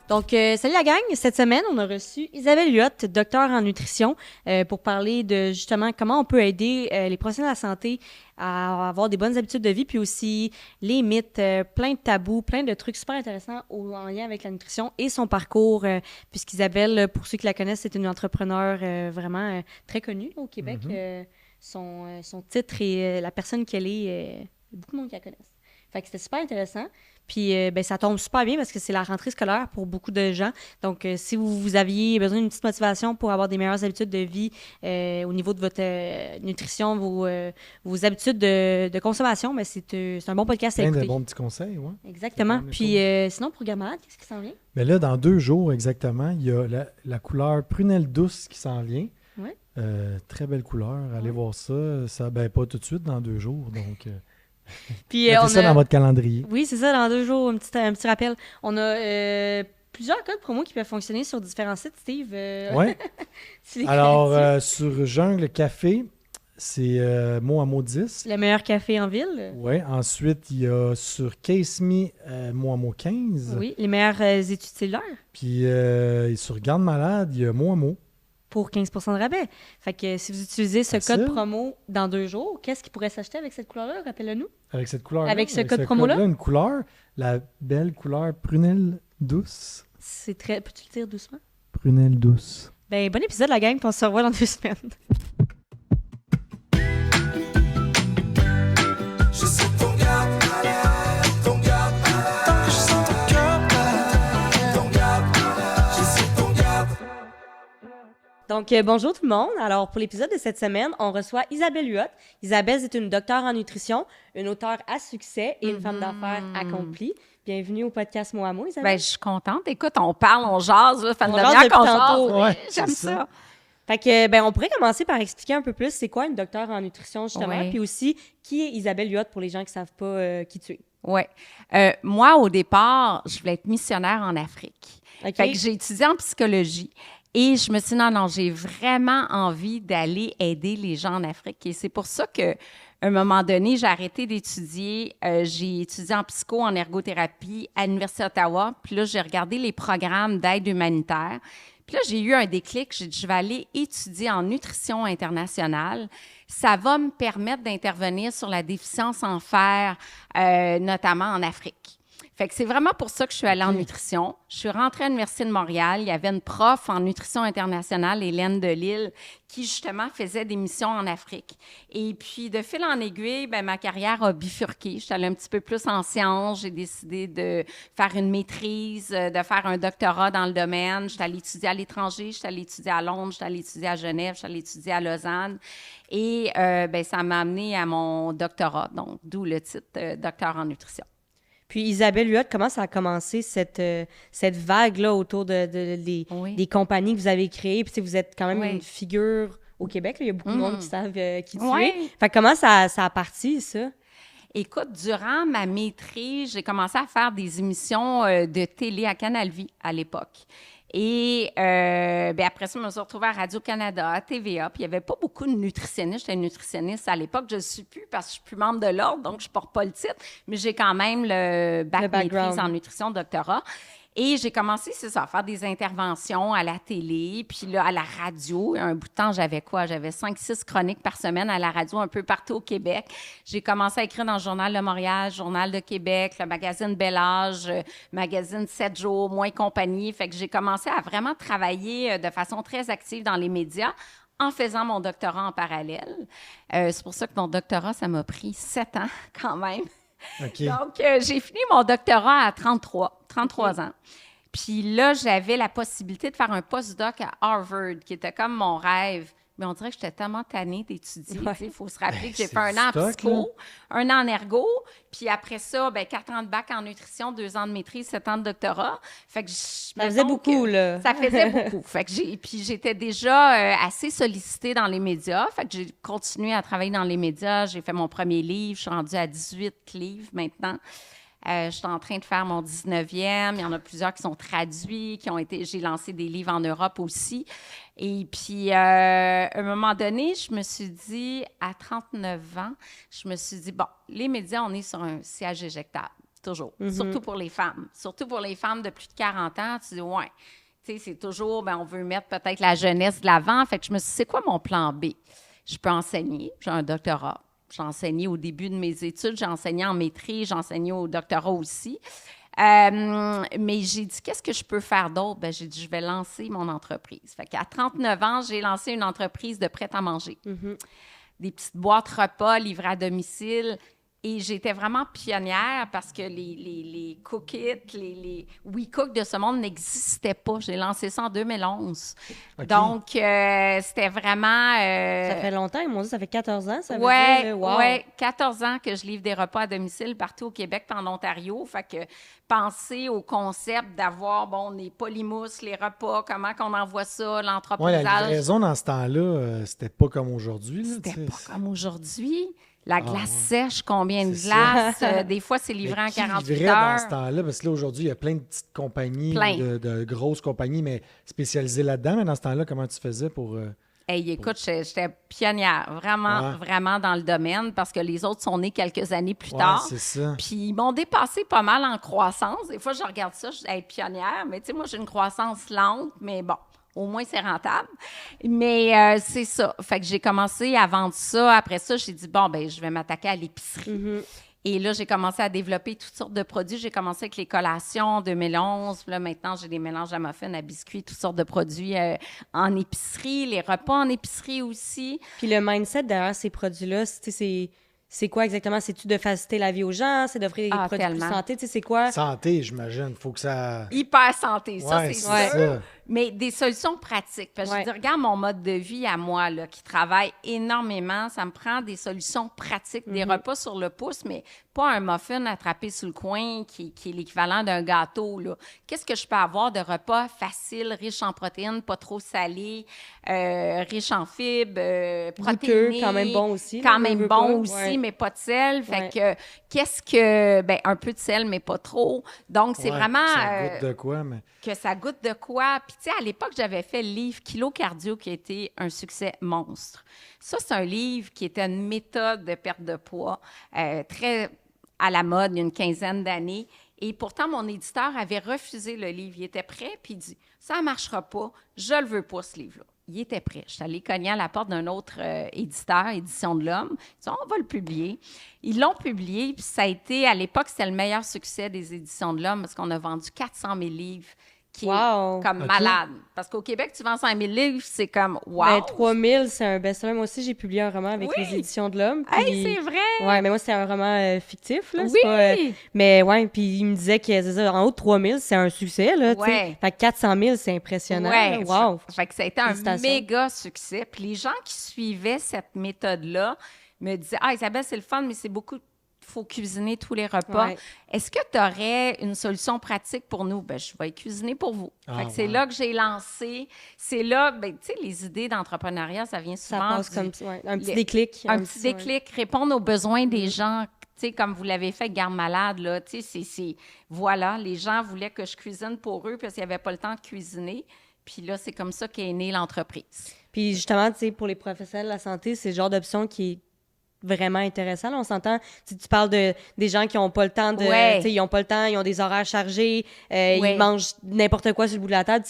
Donc, salut la gang! Cette semaine, on a reçu Isabelle Huot, docteur en nutrition, pour parler de justement comment on peut aider les professionnels de la santé à avoir des bonnes habitudes de vie, puis aussi les mythes, plein de tabous, plein de trucs super intéressants en lien avec la nutrition et son parcours, puisqu'Isabelle, pour ceux qui la connaissent, c'est une entrepreneure vraiment très connue au Québec. Son titre et la personne qu'elle est, beaucoup de monde qui la connaissent. Fait que c'était super intéressant. Puis, ça tombe super bien parce que c'est la rentrée scolaire pour beaucoup de gens. Donc, si vous aviez besoin d'une petite motivation pour avoir des meilleures habitudes de vie au niveau de votre nutrition, vos habitudes de consommation, ben c'est un bon podcast à Plein écouter. de bons petits conseils, oui. Exactement. Puis, sinon, pour Gamad, qu'est-ce qui s'en vient? Mais là, dans 2 jours exactement, il y a la couleur prunelle douce qui s'en vient. Ouais. Très belle couleur. Allez voir ça. Ça, pas tout de suite, dans 2 jours. Donc, Puis, mettez ça dans votre calendrier. Oui, c'est ça, dans 2 jours, un petit rappel. On a plusieurs codes promo qui peuvent fonctionner sur différents sites, Steve. Oui. Alors, sur Jungle Café, c'est mot à mot 10. Le meilleur café en ville. Oui. Ensuite, il y a sur Case Me, mot à mot 15. Oui, les meilleures études cellulaires. Puis sur Garde Malade, il y a mot à mot. Pour 15% de rabais. Fait que si vous utilisez ce code promo dans 2 jours, qu'est-ce qui pourrait s'acheter avec cette couleur-là? Rappelle-le-nous. Avec cette couleur-là? Avec ce code promo-là? Une couleur, la belle couleur prunelle douce. C'est très... Peux-tu le dire doucement? Prunelle douce. Ben, bon épisode, la gang, puis on se revoit dans 2 semaines. Donc, bonjour tout le monde. Alors, pour l'épisode de cette semaine, on reçoit Isabelle Huot. Isabelle est une docteure en nutrition, une auteure à succès et une femme d'affaires accomplie. Bienvenue au podcast Mot à Mot, Isabelle. Ben, je suis contente. Écoute, on parle, on jase, là, fan On de jase bien depuis qu'on tantôt. jase. Ouais, J'aime c'est ça. Fait que, on pourrait commencer par expliquer un peu plus c'est quoi une docteure en nutrition, justement, Ouais. puis aussi qui est Isabelle Huot pour les gens qui savent pas qui tu es. Oui. Moi, au départ, je voulais être missionnaire en Afrique. OK. Fait que j'ai étudié en psychologie. Et je me suis dit, non, j'ai vraiment envie d'aller aider les gens en Afrique. Et c'est pour ça qu'à un moment donné, j'ai arrêté d'étudier. J'ai étudié en psycho, en ergothérapie à l'Université d'Ottawa. Puis là, j'ai regardé les programmes d'aide humanitaire. Puis là, j'ai eu un déclic. J'ai dit, je vais aller étudier en nutrition internationale. Ça va me permettre d'intervenir sur la déficience en fer, notamment en Afrique. Fait que c'est vraiment pour ça que je suis allée en nutrition. Je suis rentrée à l'Université de Montréal. Il y avait une prof en nutrition internationale, Hélène Delille, qui justement faisait des missions en Afrique. Et puis, de fil en aiguille, ma carrière a bifurqué. Je suis allée un petit peu plus en sciences. J'ai décidé de faire une maîtrise, de faire un doctorat dans le domaine. Je suis allée étudier à l'étranger. Je suis allée étudier à Londres. Je suis allée étudier à Genève. Je suis allée étudier à Lausanne. Et ça m'a amenée à mon doctorat, donc d'où le titre docteur en nutrition. Puis Isabelle Huot, comment ça a commencé cette vague-là autour des compagnies que vous avez créées? Puis vous êtes quand même une figure au Québec, là. Il y a beaucoup de monde qui savent qui tu es. Fait que comment ça a parti, ça? Écoute, durant ma maîtrise, j'ai commencé à faire des émissions de télé à Canal Vie à l'époque. Et après ça, je me suis retrouvée à Radio-Canada, à TVA, puis il n'y avait pas beaucoup de nutritionnistes. J'étais nutritionniste à l'époque. Je ne suis plus parce que je ne suis plus membre de l'ordre, donc je ne porte pas le titre, mais j'ai quand même le maîtrise en nutrition, doctorat. Et j'ai commencé, c'est ça, à faire des interventions à la télé, puis là, à la radio. Un bout de temps, j'avais quoi? J'avais 5-6 chroniques par semaine à la radio, un peu partout au Québec. J'ai commencé à écrire dans le Journal de Montréal, Journal de Québec, le magazine Bel Âge, magazine 7 jours, Moi et compagnie. Fait que j'ai commencé à vraiment travailler de façon très active dans les médias en faisant mon doctorat en parallèle. C'est pour ça que mon doctorat, ça m'a pris 7 ans quand même. Okay. Donc, j'ai fini mon doctorat à 33 ans. Puis là, j'avais la possibilité de faire un postdoc à Harvard, qui était comme mon rêve. Mais on dirait que j'étais tellement tannée d'étudier. Il faut se rappeler que j'ai fait un an en psycho, un an en ergo, puis après ça, 4 ans de bac en nutrition, 2 ans de maîtrise, 7 ans de doctorat. Fait que ça faisait beaucoup, là. Ça faisait beaucoup. Fait que j'étais déjà assez sollicitée dans les médias. Fait que j'ai continué à travailler dans les médias. J'ai fait mon premier livre. Je suis rendue à 18 livres maintenant. Je suis en train de faire mon 19e. Il y en a plusieurs qui sont traduits, j'ai lancé des livres en Europe aussi. Et puis, à un moment donné, je me suis dit, à 39 ans, bon, les médias, on est sur un siège éjectable. toujours. Surtout pour les femmes. Surtout pour les femmes de plus de 40 ans, tu dis, ouais. Tu sais, c'est toujours, on veut mettre peut-être la jeunesse de l'avant. Fait que je me suis dit, c'est quoi mon plan B? Je peux enseigner, j'ai un doctorat. J'ai enseigné au début de mes études, j'ai enseigné en maîtrise, j'ai enseigné au doctorat aussi. Mais j'ai dit, qu'est-ce que je peux faire d'autre? J'ai dit, je vais lancer mon entreprise. Fait qu'à 39 ans, j'ai lancé une entreprise de prêt-à-manger. Des petites boîtes repas livrées à domicile. Et j'étais vraiment pionnière parce que les Cook-It, les WeCook de ce monde n'existaient pas. J'ai lancé ça en 2011. Okay. Donc, c'était vraiment... Ça fait longtemps, ils m'ont dit, ça fait 14 ans, ça veut dire? Wow. Oui, 14 ans que je livre des repas à domicile partout au Québec et en Ontario. Fait que penser au concept d'avoir, les polymousses, les repas, comment qu'on envoie ça, l'entreposage. Oui, la livraison dans ce temps-là, c'était pas comme aujourd'hui. C'était pas comme aujourd'hui. La glace sèche, combien de glaces? Des fois, c'est livré en 48 heures. Dans ce temps-là, parce que là, aujourd'hui, il y a plein de petites compagnies, de grosses compagnies, mais spécialisées là-dedans. Mais dans ce temps-là, comment tu faisais pour... écoute, j'étais pionnière, vraiment dans le domaine, parce que les autres sont nés quelques années plus tard. C'est ça. Puis ils m'ont dépassé pas mal en croissance. Des fois, je regarde ça, je dis, pionnière, mais tu sais, moi, j'ai une croissance lente, mais bon. Au moins, c'est rentable. Mais c'est ça. Fait que j'ai commencé à vendre ça. Après ça, j'ai dit, je vais m'attaquer à l'épicerie. Et là, j'ai commencé à développer toutes sortes de produits. J'ai commencé avec les collations en 2011. Puis là, maintenant, j'ai des mélanges à muffins, à biscuits, toutes sortes de produits en épicerie, les repas en épicerie aussi. Puis le mindset derrière ces produits-là, c'est quoi exactement? C'est-tu de faciliter la vie aux gens? C'est d'offrir des produits de santé? C'est quoi? Santé, j'imagine. Faut que ça... Hyper santé, ça, c'est sûr. Ça. Mais des solutions pratiques. Parce que je dis, regarde mon mode de vie à moi, là, qui travaille énormément. Ça me prend des solutions pratiques, des repas sur le pouce, mais pas un muffin attrapé sur le coin qui est l'équivalent d'un gâteau, là. Qu'est-ce que je peux avoir de repas faciles, riches en protéines, pas trop salés, riches en fibres, protéinés. Quand même bon aussi. Quand même bon aussi, mais pas de sel. Fait que, un peu de sel, mais pas trop. Donc, c'est vraiment... Ça goûte de quoi, mais... Que ça goûte de quoi. Puis, tu sais, à l'époque, j'avais fait le livre Kilo Cardio qui a été un succès monstre. Ça, c'est un livre qui était une méthode de perte de poids très à la mode il y a une quinzaine d'années. Et pourtant, mon éditeur avait refusé le livre. Il était prêt, puis il dit « Ça ne marchera pas, je ne le veux pas, ce livre-là. » Il était prêt. Je suis allée cogner à la porte d'un autre éditeur, Édition de l'Homme. Ils ont dit « On va le publier. » Ils l'ont publié, puis ça a été, à l'époque, c'était le meilleur succès des Éditions de l'Homme parce qu'on a vendu 400 000 livres. Qui est comme malade. Parce qu'au Québec, tu vends 5 000 livres, c'est comme wow. 3 000, c'est un best-seller. Moi aussi, j'ai publié un roman avec les Éditions de l'Homme. Hey, c'est vrai! Oui, mais moi, c'était un roman fictif. Là, oui! Pas, mais ouais, puis il me disait qu'en haut de 3 000, c'est un succès. Là, fait que 400 000, c'est impressionnant. Ouais. Wow! Fait que ça a été un méga succès. Puis les gens qui suivaient cette méthode-là me disaient « Ah, Isabelle, c'est le fun, mais c'est beaucoup... Il faut cuisiner tous les repas. Ouais. Est-ce que tu aurais une solution pratique pour nous? Je vais cuisiner pour vous. C'est là que j'ai lancé. C'est là, tu sais, les idées d'entrepreneuriat, ça vient souvent. Ça passe comme un petit déclic. Un petit déclic, répondre aux besoins des gens. Tu sais, comme vous l'avez fait, Garde Malade, là, tu sais, voilà, les gens voulaient que je cuisine pour eux parce qu'ils n'avaient pas le temps de cuisiner. Puis là, c'est comme ça qu'est née l'entreprise. Puis justement, tu sais, pour les professionnels de la santé, c'est le genre d'option qui est vraiment intéressant. Là, on s'entend, tu parles des gens qui n'ont pas le temps de... Ils n'ont pas le temps, ils ont des horaires chargés, ils mangent n'importe quoi sur le bout de la table.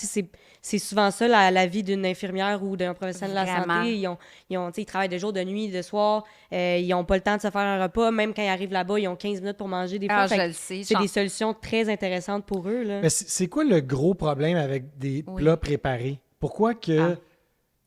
C'est souvent ça, la vie d'une infirmière ou d'un professionnel de la santé. Ils travaillent de jour, de nuit, de soir. Ils n'ont pas le temps de se faire un repas. Même quand ils arrivent là-bas, ils ont 15 minutes pour manger des fois. Je le sais. C'est des solutions très intéressantes pour eux. Là. Mais c'est quoi le gros problème avec des plats préparés? Pourquoi que...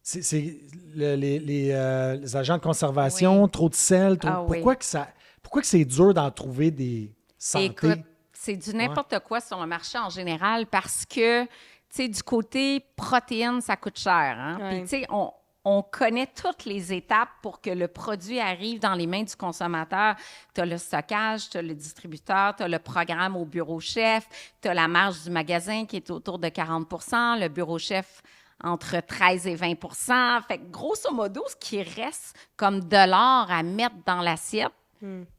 C'est les agents de conservation, trop de sel, pourquoi que c'est dur d'en trouver des santé? Écoute, c'est du n'importe quoi sur le marché en général parce que, tu sais, du côté protéines, ça coûte cher. Hein? Puis, tu sais, on connaît toutes les étapes pour que le produit arrive dans les mains du consommateur. Tu as le stockage, tu as le distributeur, tu as le programme au bureau chef, tu as la marge du magasin qui est autour de 40 %, le bureau chef entre 13 et 20 %. Fait que grosso modo, ce qui reste comme de l'or à mettre dans l'assiette,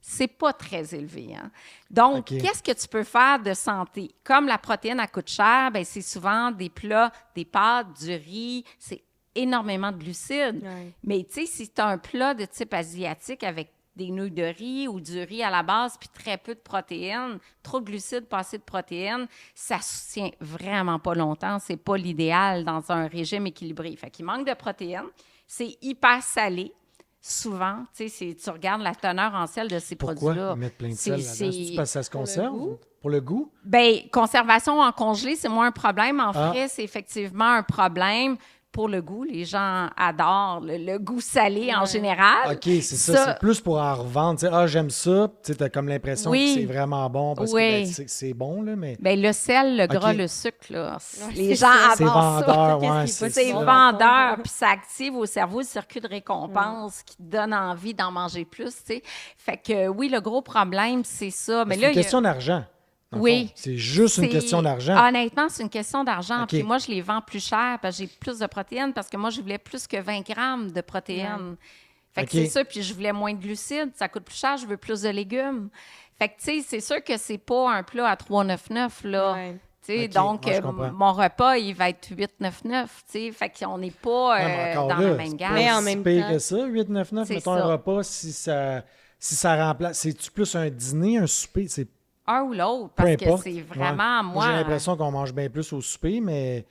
c'est pas très élevé. Hein? Donc, qu'est-ce que tu peux faire de santé? Comme la protéine, elle coûte cher, bien, c'est souvent des plats, des pâtes, du riz, c'est énormément de glucides. Ouais. Mais tu sais, si tu as un plat de type asiatique avec des nouilles de riz ou du riz à la base, puis très peu de protéines, trop de glucides, pas assez de protéines, ça ne soutient vraiment pas longtemps. C'est pas l'idéal dans un régime équilibré. Fait qu'il manque de protéines. C'est hyper salé. Souvent, tu regardes la teneur en sel de ces produits-là. Pourquoi mettre plein de sel là-dedans? C'est parce que ça se conserve? Pour le goût? Bien, conservation en congelé, c'est moins un problème. En frais, c'est effectivement un problème. Pour le goût, les gens adorent le goût salé en général. OK, c'est ça. C'est plus pour en revendre. T'sais, j'aime ça. Tu as comme l'impression que c'est vraiment bon parce que c'est bon, là, mais... Bien, le sel, le gras, le sucre, là, les gens adorent ça. C'est vendeur, ouais, c'est vendeur, puis ça active au cerveau le circuit de récompense qui te donne envie d'en manger plus, tu sais. Fait que oui, le gros problème, c'est ça. Mais c'est une question d'argent. Oui. C'est juste une question d'argent. Honnêtement, c'est une question d'argent. Puis moi, je les vends plus cher parce que j'ai plus de protéines parce que moi, je voulais plus que 20 grammes de protéines. Fait que c'est ça. Puis je voulais moins de glucides. Ça coûte plus cher. Je veux plus de légumes. Fait que, tu sais, c'est sûr que c'est pas un plat à 3,99 là. Donc, mon repas, il va être 8,99 Fait qu'on n'est pas dans la même gamme. Mais en même temps, ça, 8,99 mettons un repas, si ça remplace... C'est-tu plus un dîner, un souper? C'est un ou l'autre, parce que c'est vraiment, moi... J'ai l'impression qu'on mange bien plus au souper, mais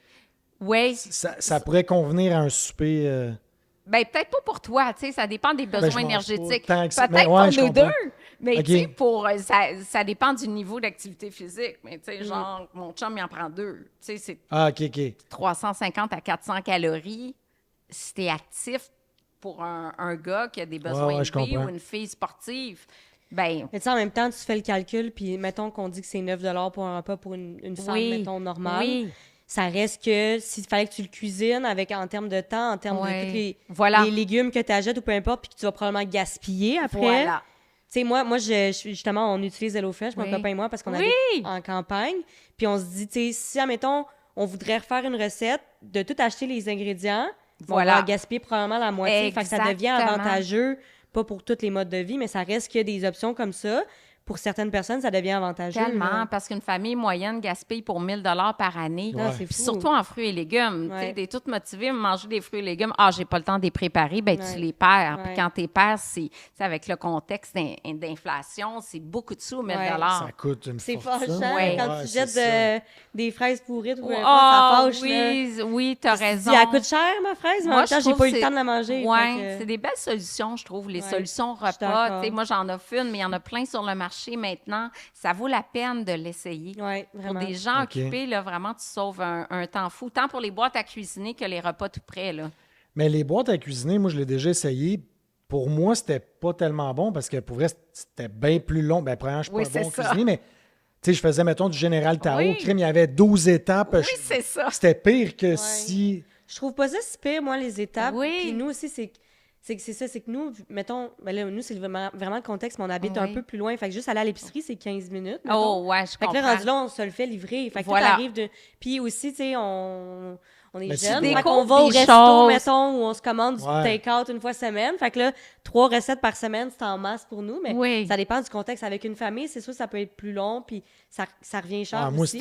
oui. ça pourrait convenir à un souper... Bien, peut-être pas pour toi, tu sais, ça dépend des besoins énergétiques. Peut-être pour nous deux, mais tu sais, ça dépend du niveau d'activité physique. Mais tu sais, genre, mon chum, il en prend 2. Tu sais, c'est 350 à 400 calories si tu es actif pour un gars qui a des besoins élevés ou une fille sportive. Ben, mais tu sais, en même temps, tu fais le calcul, puis mettons qu'on dit que c'est 9 $ pour un repas pour une femme, mettons, normale. Oui. Ça reste que s'il fallait que tu le cuisines en termes de temps, en termes de tous les légumes que tu achètes ou peu importe, puis que tu vas probablement gaspiller après. Voilà. Tu sais, moi justement, on utilise HelloFresh, mon copain et moi, parce qu'on habite en campagne. Puis on se dit, tu sais, si, admettons, on voudrait refaire une recette, de tout acheter les ingrédients, on va gaspiller probablement la moitié. Fait que ça devient avantageux. Pas pour tous les modes de vie, mais ça reste qu'il y a des options comme ça. Pour certaines personnes, ça devient avantageux. Tellement, parce qu'une famille moyenne gaspille pour 1 000 $ par année. Ouais. C'est fou. Surtout en fruits et légumes. Tu es toute motivée à manger des fruits et légumes. Ah, j'ai pas le temps de les préparer. Bien, tu les perds. Puis quand tu les perds, c'est avec le contexte d'inflation, c'est beaucoup de sous, 1 000 $. Ça coûte une fortune. C'est fortune. fâchant quand tu jettes des fraises pourries. Ça fâche. Oui, tu as raison. Elle coûte cher, ma fraise, mais en même temps, j'ai pas eu le temps de la manger. Oui, c'est des belles solutions, je trouve, les solutions repas. Moi, j'en offre une, mais il y en a plein sur le marché maintenant. Ça vaut la peine de l'essayer. Oui, vraiment. Pour des gens occupés, là, vraiment, tu sauves un temps fou, tant pour les boîtes à cuisiner que les repas tout prêts. Là. Mais les boîtes à cuisiner, moi, je l'ai déjà essayé. Pour moi, c'était pas tellement bon parce que pour vrai, c'était bien plus long. Bien, premièrement, je suis pas bon cuisinier, mais tu sais, je faisais, mettons, du Général Tao. Crème, il y avait 12 étapes. Oui, c'est ça. C'était pire que si... Je trouve pas ça si pire, moi, les étapes. Oui. Puis nous aussi, c'est ça, c'est que nous, mettons, ben là, nous, c'est vraiment le contexte, mais on habite un peu plus loin. Fait que juste aller à l'épicerie, c'est 15 minutes. Mettons. Oh, ouais, je comprends. Fait que là, rendu là, on se le fait livrer. Fait que tout arrive de... Puis aussi, tu sais, on est jeunes. Fait qu'on va au resto, mettons, où on se commande du take-out une fois semaine. Fait que là, 3 recettes par semaine, c'est en masse pour nous. Mais ça dépend du contexte. Avec une famille, c'est sûr que ça peut être plus long, puis ça revient cher moi, aussi.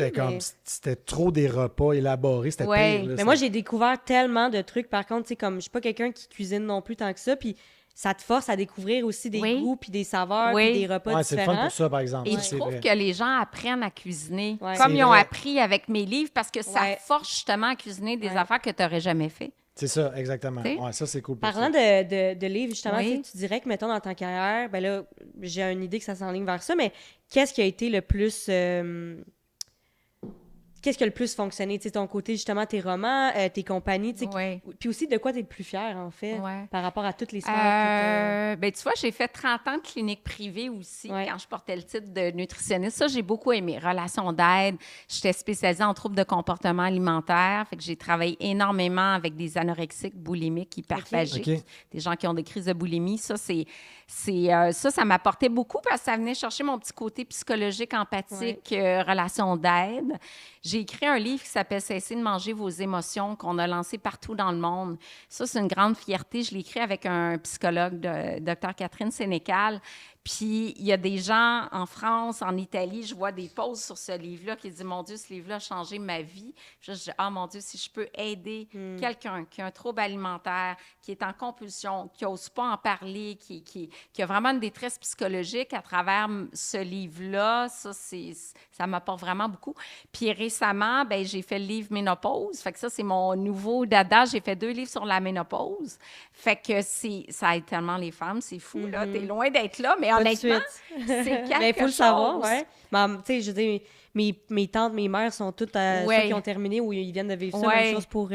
C'était trop des repas élaborés. C'était pire. Là, mais moi, j'ai découvert tellement de trucs. Par contre, tu sais, comme je suis pas quelqu'un qui cuisine non plus tant que ça, puis ça te force à découvrir aussi des goûts, puis des saveurs, puis des repas différents. C'est le fun pour ça, par exemple. Et je trouve que les gens apprennent à cuisiner, comme ils ont appris avec mes livres, parce que ça force justement à cuisiner des affaires que tu n'aurais jamais fait. C'est ça, exactement. Ouais, ça, c'est cool. Parlant de livres, justement, tu dirais que, mettons, dans ta carrière, ben là, j'ai une idée que ça s'enligne vers ça, mais qu'est-ce qui a été le plus... Qu'est-ce qui a le plus fonctionné? Tu sais, ton côté, justement, tes romans, tes compagnies, tu sais, puis aussi de quoi tu es le plus fière, en fait, par rapport à toutes les sphères? Ben, tu vois, j'ai fait 30 ans de clinique privée aussi quand je portais le titre de nutritionniste. Ça, j'ai beaucoup aimé. Relations d'aide. J'étais spécialisée en troubles de comportement alimentaire. Fait que j'ai travaillé énormément avec des anorexiques, boulimiques, hyperphagiques, des gens qui ont des crises de boulimie. Ça, ça m'apportait beaucoup parce que ça venait chercher mon petit côté psychologique, empathique, relation d'aide. J'ai écrit un livre qui s'appelle « Cessez de manger vos émotions » qu'on a lancé partout dans le monde. Ça, c'est une grande fierté. Je l'ai écrit avec un psychologue, Dr. Catherine Sénécal. Puis, il y a des gens en France, en Italie, je vois des posts sur ce livre-là qui disent « Mon Dieu, ce livre-là a changé ma vie. » Puis je dis « Ah, mon Dieu, si je peux aider quelqu'un qui a un trouble alimentaire, qui est en compulsion, qui n'ose pas en parler, qui a vraiment une détresse psychologique à travers ce livre-là, ça m'apporte vraiment beaucoup. » Puis récemment, ben j'ai fait le livre Ménopause. Fait que ça, c'est mon nouveau dada. J'ai fait 2 livres sur la ménopause. Fait que ça aide tellement les femmes. C'est fou, là. T'es loin d'être là, mais honnêtement, c'est quelque chose. Il faut le savoir, oui. Tu sais, je veux dire, mes tantes, mes mères sont toutes ceux qui ont terminé ou ils viennent de vivre ça. Même chose pour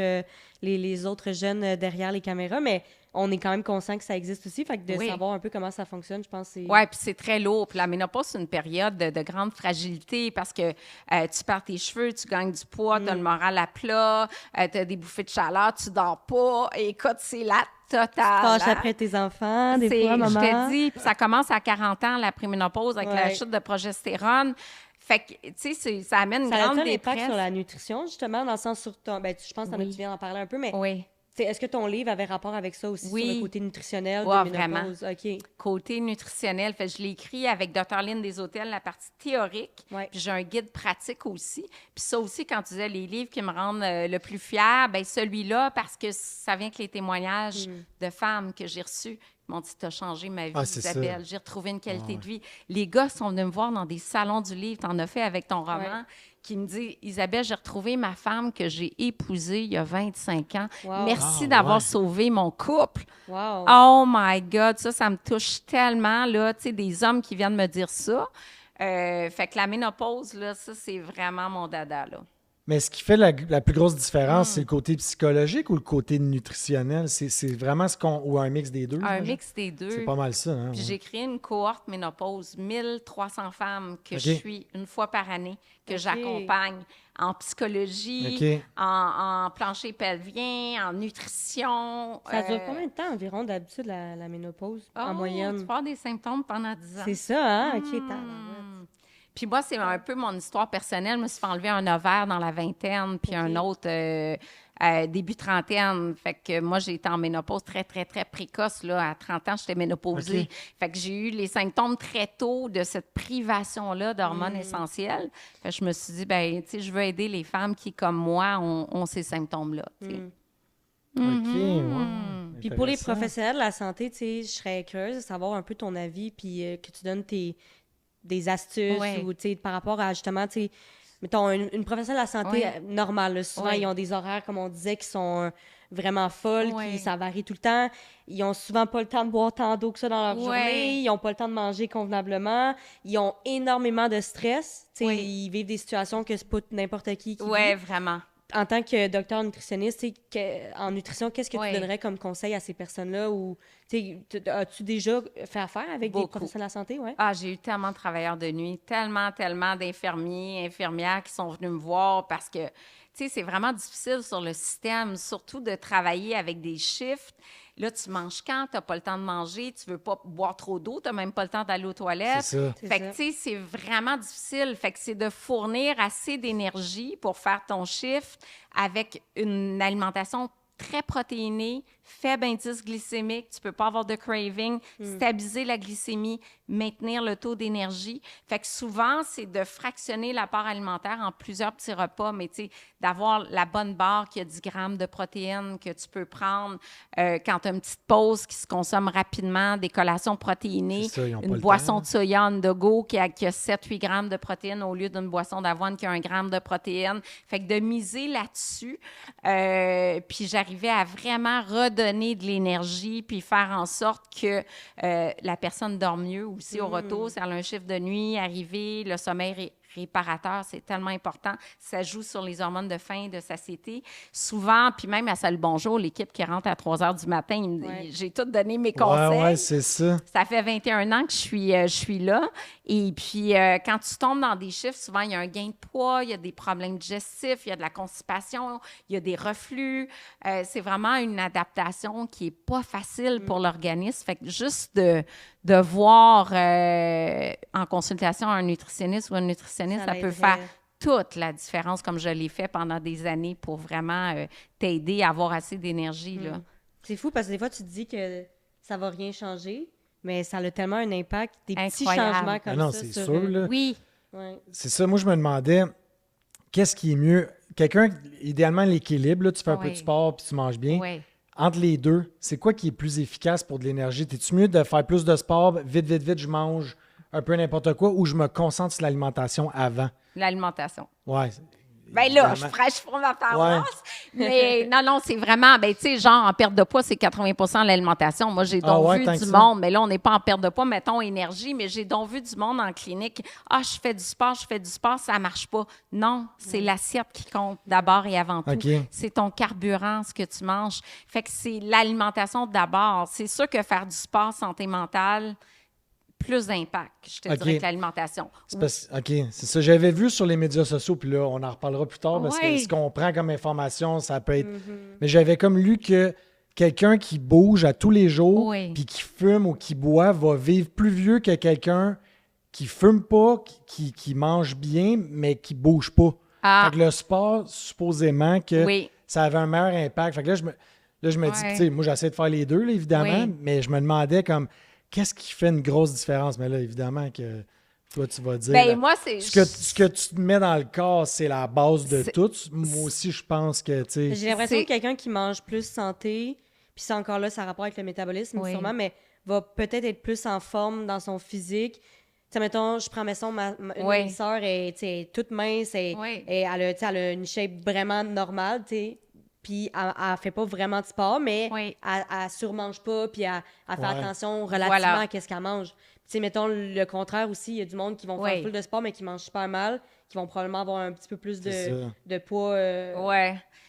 les autres jeunes derrière les caméras, mais on est quand même conscient que ça existe aussi. Fait que de savoir un peu comment ça fonctionne, je pense que c'est... Oui, puis c'est très lourd. Puis la ménopause, c'est une période de grande fragilité parce que tu perds tes cheveux, tu gagnes du poids, tu as le moral à plat, tu as des bouffées de chaleur, tu dors pas. Écoute, c'est la totale. Tu fâches après tes enfants, des fois, maman. Je te dis, puis ça commence à 40 ans, la préménopause, avec la chute de progestérone. Fait que, tu sais, ça amène une grande détresse. Ça a un impact sur la nutrition, justement, dans le sens sur ton... Ben, je pense que tu viens d'en parler un peu, mais... Oui. Est-ce que ton livre avait rapport avec ça aussi, sur le côté nutritionnel de ménopause? Vraiment. OK. Côté nutritionnel. Fait, je l'ai écrit avec Dr. Lynn Deshôtels, la partie théorique. Puis j'ai un guide pratique aussi. Puis ça aussi, quand tu disais les livres qui me rendent le plus fière, bien celui-là, parce que ça vient avec les témoignages de femmes que j'ai reçus. Ils m'ont dit, t'as changé ma vie, Isabelle. J'ai retrouvé une qualité de vie. Les gars sont venus me voir dans des salons du livre. T'en as fait avec ton roman. Qui me dit, Isabelle, j'ai retrouvé ma femme que j'ai épousée il y a 25 ans. Merci d'avoir sauvé mon couple. Oh my God, ça me touche tellement, là, tu sais, des hommes qui viennent me dire ça. Fait que la ménopause, là, ça, c'est vraiment mon dada, là. Mais ce qui fait la plus grosse différence, c'est le côté psychologique ou le côté nutritionnel? C'est vraiment ou un mix des deux? Un mix des deux. C'est pas mal ça. Hein? Puis j'ai créé une cohorte ménopause, 1300 femmes que je suis une fois par année, que j'accompagne en psychologie, en plancher pelvien, en nutrition. Ça dure combien de temps environ d'habitude la ménopause, en moyenne? Tu peux avoir des symptômes pendant 10 ans. C'est ça, hein? OK, Puis moi, c'est un peu mon histoire personnelle. Je me suis fait enlever un ovaire dans la vingtaine, puis un autre début trentaine. Fait que moi, j'ai été en ménopause très, très, très précoce. Là. À 30 ans, j'étais ménopausée. Fait que j'ai eu les symptômes très tôt de cette privation-là d'hormones essentielles. Fait que je me suis dit, ben, tu sais, je veux aider les femmes qui, comme moi, ont ces symptômes-là. Puis pour les professionnels de la santé, tu sais, je serais curieuse de savoir un peu ton avis, puis que tu donnes des astuces ou, tu sais, par rapport à, justement, tu sais, mettons, une professionnelle de la santé normale, là, souvent, ils ont des horaires, comme on disait, qui sont vraiment folles, ça varie tout le temps. Ils ont souvent pas le temps de boire tant d'eau que ça dans leur journée. Ils ont pas le temps de manger convenablement. Ils ont énormément de stress. Tu sais, ils vivent des situations que c'est pas n'importe qui vit. Oui, vraiment. En tant que docteur nutritionniste, en nutrition, qu'est-ce que tu donnerais comme conseil à ces personnes-là? Ou as-tu déjà fait affaire avec des professionnels de la santé? Ouais? Ah, j'ai eu tellement de travailleurs de nuit, tellement d'infirmiers, infirmières qui sont venus me voir parce que, tu sais, c'est vraiment difficile sur le système, surtout de travailler avec des shifts. Là, tu manges quand? Tu n'as pas le temps de manger, tu veux pas boire trop d'eau, tu n'as même pas le temps d'aller aux toilettes. C'est ça. Fait que, tu sais, c'est vraiment difficile. Fait que c'est de fournir assez d'énergie pour faire ton shift avec une alimentation très protéinée, faible indice glycémique, tu peux pas avoir de craving, stabiliser la glycémie, maintenir le taux d'énergie. Fait que souvent, c'est de fractionner l'apport alimentaire en plusieurs petits repas, mais tu sais, d'avoir la bonne barre qui a 10 grammes de protéines que tu peux prendre quand tu as une petite pause qui se consomme rapidement, des collations protéinées, une boisson de soya on-the-go qui a 7-8 grammes de protéines au lieu d'une boisson d'avoine qui a 1 gramme de protéines. Fait que de miser là-dessus, puis j'arrivais à vraiment redonner de l'énergie puis faire en sorte que la personne dorme mieux aussi au retour. Si elle a un chiffre de nuit, arriver, le sommeil réparateur, c'est tellement important. Ça joue sur les hormones de faim, de satiété. Souvent, puis même à Salut Bonjour, l'équipe qui rentre à 3 heures du matin, j'ai tout donné mes conseils. Oui, c'est ça. Ça fait 21 ans que je suis là. Et puis, quand tu tombes dans des chiffres, souvent, il y a un gain de poids, il y a des problèmes digestifs, il y a de la constipation, il y a des reflux. C'est vraiment une adaptation qui n'est pas facile pour l'organisme. Fait que juste de voir en consultation un nutritionniste ou une nutritionniste, ça peut faire toute la différence, comme je l'ai fait pendant des années, pour vraiment t'aider à avoir assez d'énergie. Là. C'est fou parce que des fois, tu te dis que ça va rien changer, mais ça a tellement un impact, des petits Incroyable. changements comme non, ça. c'est sur, sûr, là. Oui. Ouais. C'est ça. Moi, je me demandais, qu'est-ce qui est mieux? Quelqu'un, idéalement, l'équilibre, là, tu fais un peu de sport puis tu manges bien. Oui. Entre les deux, c'est quoi qui est plus efficace pour de l'énergie? T'es-tu mieux de faire plus de sport, vite, je mange un peu n'importe quoi, ou je me concentre sur l'alimentation avant? L'alimentation. Ouais. Ben là, je prêche pour ma paroisse. Mais non, c'est vraiment, ben tu sais, genre en perte de poids, c'est 80% de l'alimentation. Moi, j'ai donc vu du monde, mais là, on n'est pas en perte de poids, mettons énergie, mais j'ai donc vu du monde en clinique. Ah, je fais du sport, ça marche pas. Non, c'est l'assiette qui compte d'abord et avant tout. Okay. C'est ton carburant, ce que tu manges. Fait que c'est l'alimentation d'abord. C'est sûr que faire du sport, santé mentale, plus d'impact, je te dirais, que l'alimentation. OK, c'est ça. J'avais vu sur les médias sociaux, puis là, on en reparlera plus tard, parce que ce qu'on prend comme information, ça peut être... Mais j'avais comme lu que quelqu'un qui bouge à tous les jours, puis qui fume ou qui boit, va vivre plus vieux que quelqu'un qui fume pas, qui mange bien, mais qui bouge pas. Fait que le sport, supposément, que ça avait un meilleur impact. Fait que là, je me dis, tu sais, moi, j'essaie de faire les deux, là, évidemment, mais je me demandais comme... Qu'est-ce qui fait une grosse différence? Mais là, évidemment que toi, tu vas dire... Ben, moi, c'est... Ce que tu te mets dans le corps, c'est la base de tout. Moi aussi, je pense que, tu sais... J'ai l'impression que quelqu'un qui mange plus santé, puis c'est encore là, ça a rapport avec le métabolisme, sûrement, mais va peut-être être plus en forme dans son physique. Tu sais, mettons, je prends, mettons, une sœur est toute mince, et elle a une shape vraiment normale, tu sais. Puis elle fait pas vraiment de sport, mais elle surmange pas, puis elle fait attention relativement à ce qu'elle mange. Tu sais, mettons le contraire aussi, il y a du monde qui vont faire full de sport, mais qui mangent super mal, qui vont probablement avoir un petit peu plus de poids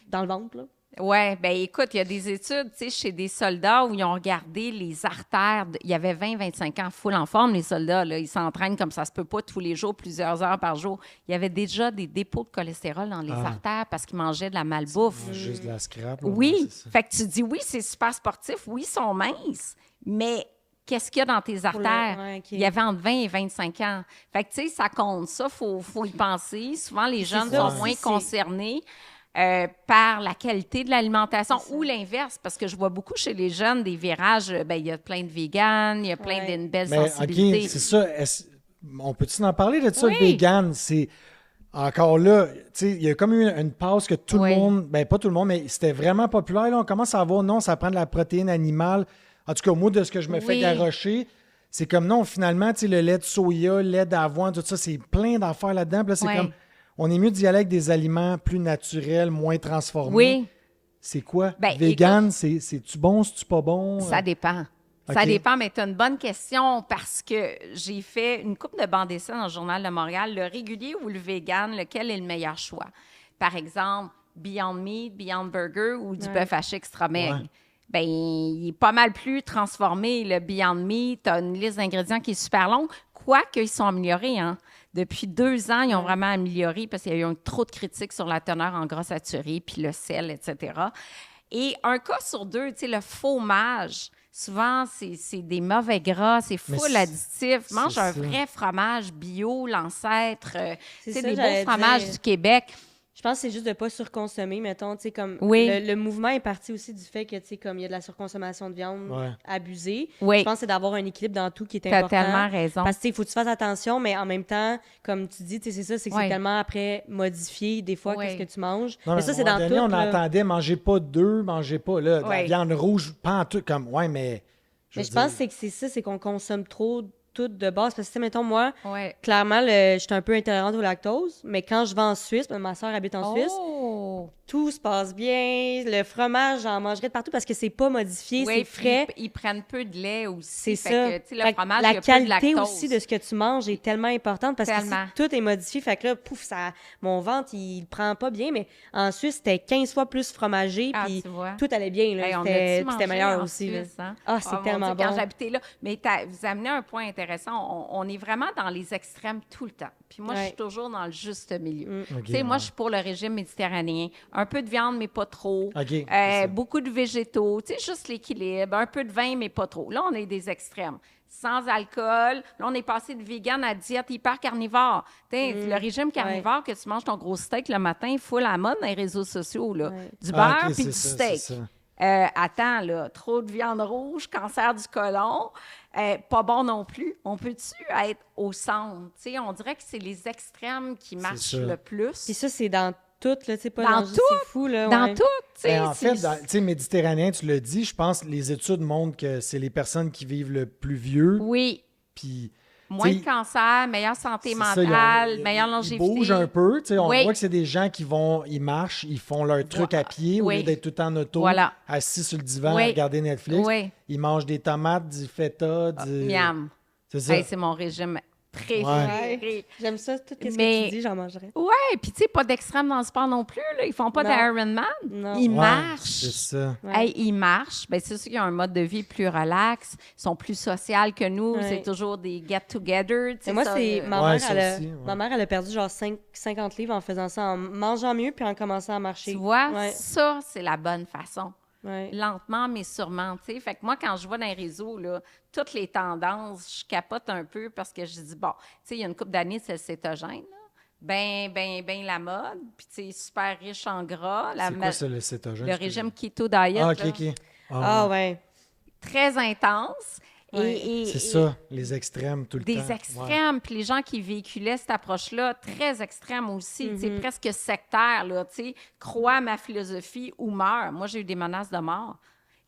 dans le ventre, là. Oui, bien écoute, il y a des études, tu sais, chez des soldats où ils ont regardé les artères. Il y avait 20-25 ans, full en forme, les soldats, là. Ils s'entraînent comme ça se peut pas tous les jours, plusieurs heures par jour. Il y avait déjà des dépôts de cholestérol dans les artères parce qu'ils mangeaient de la malbouffe. Juste de la scrap. Oui, fait que tu dis, oui, c'est super sportif, oui, ils sont minces, mais... Qu'est-ce qu'il y a dans tes artères? Il y avait entre 20 et 25 ans. Fait que, tu sais, ça compte ça, faut y penser. Souvent, les jeunes sont moins concernés par la qualité de l'alimentation ou l'inverse, parce que je vois beaucoup chez les jeunes des virages, ben il y a plein de véganes, il y a plein d'une belle sensibilité. OK, c'est ça. On peut-tu en parler de ça, le vegan? C'est... Encore là, tu sais, il y a comme eu une passe que tout le monde, ben pas tout le monde, mais c'était vraiment populaire. Là, on commence à voir, non, ça prend de la protéine animale. En tout cas, moi, de ce que je me fais garrocher, c'est comme non, finalement, tu sais, le lait de soya, le lait d'avoine, tout ça, c'est plein d'affaires là-dedans. Puis là, c'est comme, on est mieux d'y aller avec des aliments plus naturels, moins transformés. Oui. C'est quoi? Vegan, c'est-tu bon, c'est-tu pas bon? Ça dépend. Ça dépend, mais tu as une bonne question parce que j'ai fait une couple de bandes d'essai dans le Journal de Montréal. Le régulier ou le vegan, lequel est le meilleur choix? Par exemple, Beyond Meat, Beyond Burger ou du bœuf haché extra maigre. Bien, il est pas mal plus transformé. Le Beyond Meat, tu as une liste d'ingrédients qui est super longue, quoique ils sont améliorés. Hein? Depuis 2 ans, ils ont vraiment amélioré parce qu'il y a eu trop de critiques sur la teneur en gras saturé, puis le sel, etc. Et un cas sur 2, tu sais, le fromage, souvent, c'est des mauvais gras, c'est full additif. Mange un vrai fromage bio, l'ancêtre. C'est des beaux fromages du Québec. Je pense que c'est juste de ne pas surconsommer, mettons, tu sais, comme le mouvement est parti aussi du fait que, tu sais, comme il y a de la surconsommation de viande abusée. Je pense que c'est d'avoir un équilibre dans tout qui est important. Tu as tellement raison. Parce que, tu sais, il faut que tu fasses attention, mais en même temps, comme tu dis, tu sais, c'est ça, c'est que c'est tellement après modifié, des fois, qu'est-ce que tu manges. Non, mais ça, c'est dans donné, tout. On entendait, mangez pas d'œufs, mangez pas, là, de la viande rouge, pas en tout, comme, mais... Je pense que c'est ça, c'est qu'on consomme trop tout de base. Parce que, mettons, moi, clairement, je suis un peu intolérante au lactose, mais quand je vais en Suisse, ma soeur habite en Suisse, tout se passe bien. Le fromage, j'en mangerais de partout parce que c'est pas modifié, c'est frais. Ils prennent peu de lait aussi. C'est ça. Le fromage, la il y a peu de qualité lactose. aussi de ce que tu manges est tellement importante parce que si tout est modifié, fait que là, pouf, mon ventre, il prend pas bien, mais en Suisse, c'était 15 fois plus fromagé, puis tout allait bien. Là. C'était meilleur aussi. Suisse, hein? C'est tellement bon. Quand j'habitais là. Mais vous amenez un point intéressant. On est vraiment dans les extrêmes tout le temps. Puis moi, je suis toujours dans le juste milieu. Tu sais, moi, je suis pour le régime méditerranéen. Un peu de viande, mais pas trop. Beaucoup de végétaux. Tu sais, juste l'équilibre. Un peu de vin, mais pas trop. Là, on est des extrêmes. Sans alcool. Là, on est passé de vegan à diète hyper carnivore. Le régime carnivore, que tu manges ton gros steak le matin, full à la mode dans les réseaux sociaux. Là. Du beurre puis du steak. Attends, là, trop de viande rouge, cancer du côlon, pas bon non plus. On peut-tu être au centre? T'sais, on dirait que c'est les extrêmes qui marchent le plus. Puis ça, c'est dans tout, là, tu sais, pas dans juste tout, c'est fou, là. dans ouais. tout, tu sais. En fait, tu sais, méditerranéen, tu l'as dit, je pense que les études montrent que c'est les personnes qui vivent le plus vieux. Oui. Puis, moins de cancer, meilleure santé c'est mentale, ça, meilleure longévité. Ils bougent un peu, tu sais, on Oui. voit que c'est des gens qui ils marchent, ils font leur truc à pied au Oui. lieu d'être tout le temps en auto, Voilà. assis sur le divan Oui. à regarder Netflix. Oui. Ils mangent des tomates, du feta, du... Miam. C'est ça. Hey, c'est mon régime préféré. Ouais. J'aime ça, tout ce Mais- que tu dis, j'en mangerais. Ouais, puis tu sais, pas d'extrême dans le sport non plus. Là. Ils font pas Non. d'Ironman. Non. Ils Ouais, marchent. c'est ça. Ouais. Hey, ils marchent. Ben, c'est sûr qu'ils ont un mode de vie plus relax. Ils sont plus sociaux que nous. Ouais. C'est toujours des get-together. tu sais, Mais moi, ça, c'est Ouais, ma ça mère, aussi, ouais. ma mère, elle a perdu genre 50 livres en faisant ça, en mangeant mieux puis en commençant à marcher. Tu vois, Ouais. ça, c'est la bonne façon. Ouais. Lentement, mais sûrement, tu sais. Fait que moi, quand je vois dans les réseaux, là, toutes les tendances, je capote un peu parce que je dis, bon, tu sais, il y a une couple d'années, c'est le cétogène, là. Ben la mode. Puis, tu sais, super riche en gras. C'est quoi ça, le cétogène? Le régime keto diet, Ah, OK, là, OK. Ah ouais. très intense. Ouais. C'est ça, les extrêmes tout le temps. Des extrêmes. Puis les gens qui véhiculaient cette approche-là, très extrême aussi, tu sais, presque sectaire, là, tu sais, crois à ma philosophie ou meurs. Moi, j'ai eu des menaces de mort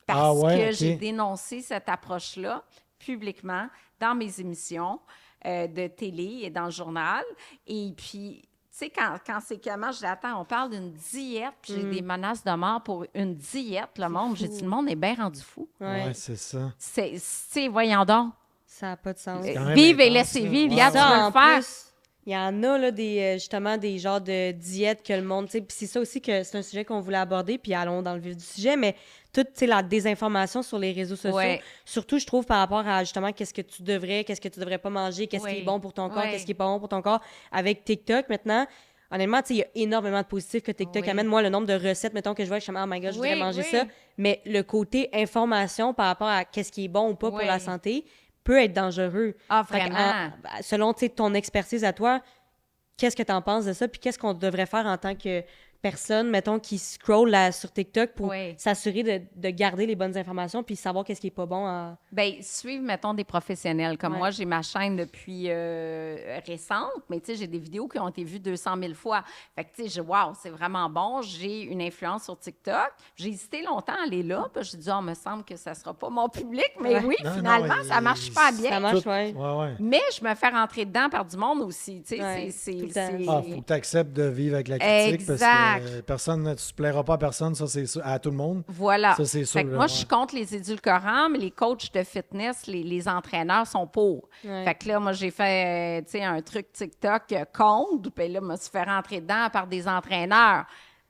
parce que j'ai dénoncé cette approche-là publiquement dans mes émissions de télé et dans le journal. Et puis, tu sais, quand c'est comment, je dis, attends, on parle d'une diète, puis j'ai des menaces de mort pour une diète, le monde. J'ai dit, le monde est bien rendu fou. Ouais. Ouais, c'est ça. Tu sais, voyons donc. Ça n'a pas de sens. quand même Vive et intense, laissez là. vivre. Ouais, Yann, tu ouais. veux en le faire? plus, il y en a là, justement des genres de diètes que le monde, tu sais, puis c'est ça aussi que c'est un sujet qu'on voulait aborder, puis allons dans le vif du sujet, mais toute, tu sais, la désinformation sur les réseaux sociaux, Ouais. surtout, je trouve, par rapport à, justement, qu'est-ce que tu devrais pas manger, qu'est-ce qui Oui. est bon pour ton corps, Ouais. qu'est-ce qui est pas bon pour ton corps, avec TikTok, maintenant, honnêtement, tu sais, il y a énormément de positifs que TikTok Oui. amène. Moi, le nombre de recettes, mettons, que je vois, je suis comme, oh my God, je voudrais Oui, manger oui. ça, mais le côté information par rapport à qu'est-ce qui est bon ou pas pour Oui. la santé peut être dangereux. Ah, Fait que, vraiment? selon tu sais, ton expertise à toi, qu'est-ce que tu en penses de ça? Puis qu'est-ce qu'on devrait faire en tant que personne, mettons, qui scroll sur TikTok pour Oui. s'assurer de garder les bonnes informations puis savoir qu'est-ce qui est pas bon à... Bien, suivre, mettons, des professionnels. Comme Ouais. moi, j'ai ma chaîne depuis récente, mais tu sais, j'ai des vidéos qui ont été vues 200 000 fois. Fait que, tu sais, wow, c'est vraiment bon. J'ai une influence sur TikTok. J'ai hésité longtemps à aller là, puis j'ai dit, oh, me semble que ça sera pas mon public. Mais Ouais. oui, Non, finalement, non, ça marche pas bien. Ça marche, Tout- ouais. ouais. Mais je me fais rentrer dedans par du monde aussi. Tu sais, Ouais, c'est. tout le temps. Ah, faut que tu acceptes de vivre avec la critique Exact. parce que personne, tu ne plairas pas à personne, ça c'est sûr, à tout le monde. Voilà. Ça, c'est sûr, Fait que là, moi, ouais. je suis contre les édulcorants, mais les coachs de fitness, les entraîneurs sont pour. Ouais. Fait que là, moi, j'ai fait, tu sais, un truc TikTok contre, puis là, je me suis fait rentrer dedans par des entraîneurs.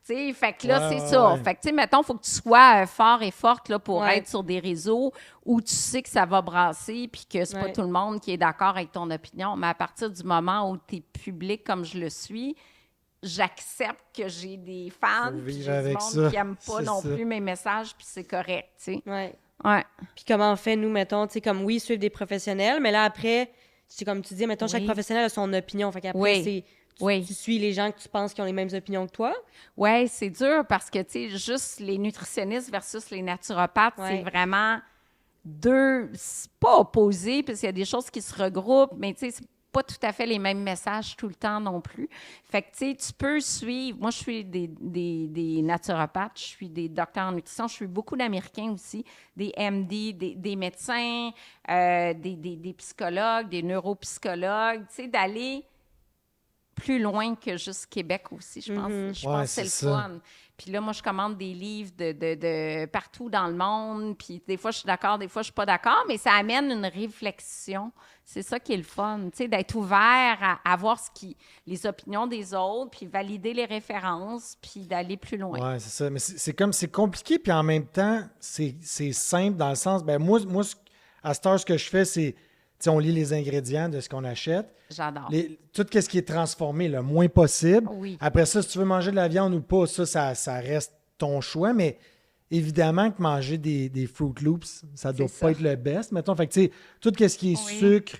Tu sais, fait que là, Ouais, c'est ouais, ça. ouais. Fait que, tu sais, mettons, il faut que tu sois fort et forte là, pour Ouais. être sur des réseaux où tu sais que ça va brasser puis que c'est pas Ouais. tout le monde qui est d'accord avec ton opinion. Mais à partir du moment où tu es public comme je le suis, j'accepte que j'ai des fans, Faut puis vivre j'ai du avec monde ça. qui n'aime pas C'est non ça. plus mes messages, puis c'est correct, tu sais. Ouais. Ouais. Puis comment on fait, nous, mettons, tu sais, comme oui, suivre des professionnels, mais là, après, c'est comme tu dis, mettons, chaque Oui. professionnel a son opinion. Fait qu'après, Oui. c'est... Oui. Tu suis les gens que tu penses qui ont les mêmes opinions que toi. Oui, c'est dur parce que, tu sais, juste les nutritionnistes versus les naturopathes, Ouais. c'est vraiment deux, c'est pas opposé, parce qu'il y a des choses qui se regroupent, mais tu sais, c'est pas tout à fait les mêmes messages tout le temps non plus. Fait que, tu sais, tu peux suivre... Moi, je suis des naturopathes, je suis des docteurs en nutrition, je suis beaucoup d'Américains aussi, des MD, des médecins, des psychologues, des neuropsychologues, tu sais, d'aller plus loin que juste Québec aussi, je pense. Je Ouais, pense que c'est le c'est ça. fun. Puis là, moi, je commande des livres de partout dans le monde. Puis des fois, je suis d'accord, des fois, je suis pas d'accord, mais ça amène une réflexion. C'est ça qui est le fun, tu sais, d'être ouvert à voir les opinions des autres, puis valider les références, puis d'aller plus loin. Ouais, c'est ça. Mais c'est compliqué, puis en même temps, c'est simple dans le sens, ben moi à cette heure, ce que je fais, c'est, tu sais, on lit les ingrédients de ce qu'on achète. J'adore. Tout ce qui est transformé le moins possible. Oui. Après ça, si tu veux manger de la viande ou pas, ça reste ton choix, mais évidemment que manger des Fruit Loops, ça doit C'est pas ça. être le best. Mettons, fait que tu sais, tout ce qui est Oui. sucre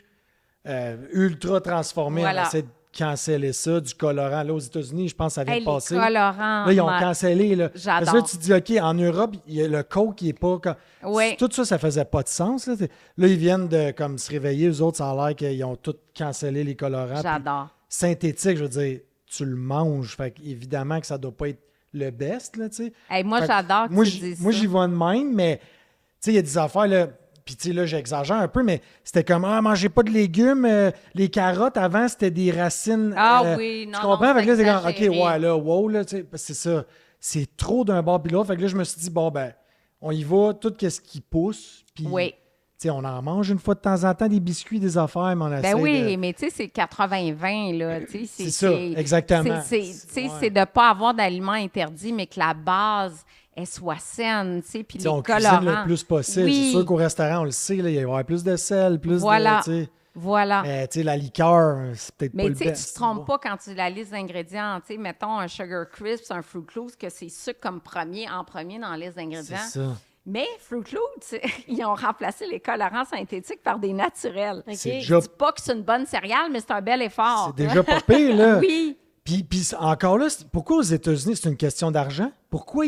ultra transformé, Voilà. on essaie de cancellé ça, du colorant. Là, aux États-Unis, je pense que ça vient de passer. Les colorants. Là, ils ont cancellé. Là. J'adore. Parce que là, tu te dis, OK, en Europe, le Coke, qui n'est pas... Oui. Tout ça, ça faisait pas de sens. Là, ils viennent de comme, se réveiller. Eux autres, ça a l'air qu'ils ont tous cancellé les colorants. J'adore. Synthétique, je veux dire, tu le manges. Fait évidemment que ça doit pas être le best, là, tu sais. Moi, j'adore que tu dises ça. Moi, j'y vais de même, mais, tu sais, il y a des affaires, là, puis, tu sais, là, j'exagère un peu, mais c'était comme, mangez pas de légumes. Les carottes, avant, c'était des racines. Oui, non, tu comprends? Fait que là, c'est comme, exagéré. OK, ouais, là, wow, là, tu sais, c'est ça. C'est trop d'un bord puis l'autre. Fait que là, je me suis dit, bon, ben, on y va, tout ce qui pousse, puis... Oui. Tu sais, on en mange une fois de temps en temps des biscuits, des affaires, mais on essaie oui, mais tu sais, c'est 80-20, là. C'est ça, exactement. C'est de ne pas avoir d'aliments interdits, mais que la base, elle soit saine, tu sais, puis les on colorants. cuisine le plus possible. Oui. C'est sûr qu'au restaurant, on le sait, là, il va y avoir plus de sel, plus voilà. de... Voilà. Mais tu sais, la liqueur, c'est peut-être pas le best. Mais tu sais, tu te trompes pas quand tu la liste d'ingrédients. Tu sais, mettons un Sugar Crisp, un Fruit Loops, que c'est sucre comme en premier dans la liste d'ingrédients. C'est ça. Mais Fruit Loops, ils ont remplacé les colorants synthétiques par des naturels. Okay. Je ne dis pas que c'est une bonne céréale, mais c'est un bel effort. C'est déjà pas pire, là. Oui. Puis encore là, pourquoi aux États-Unis, c'est une question d'argent? Pourquoi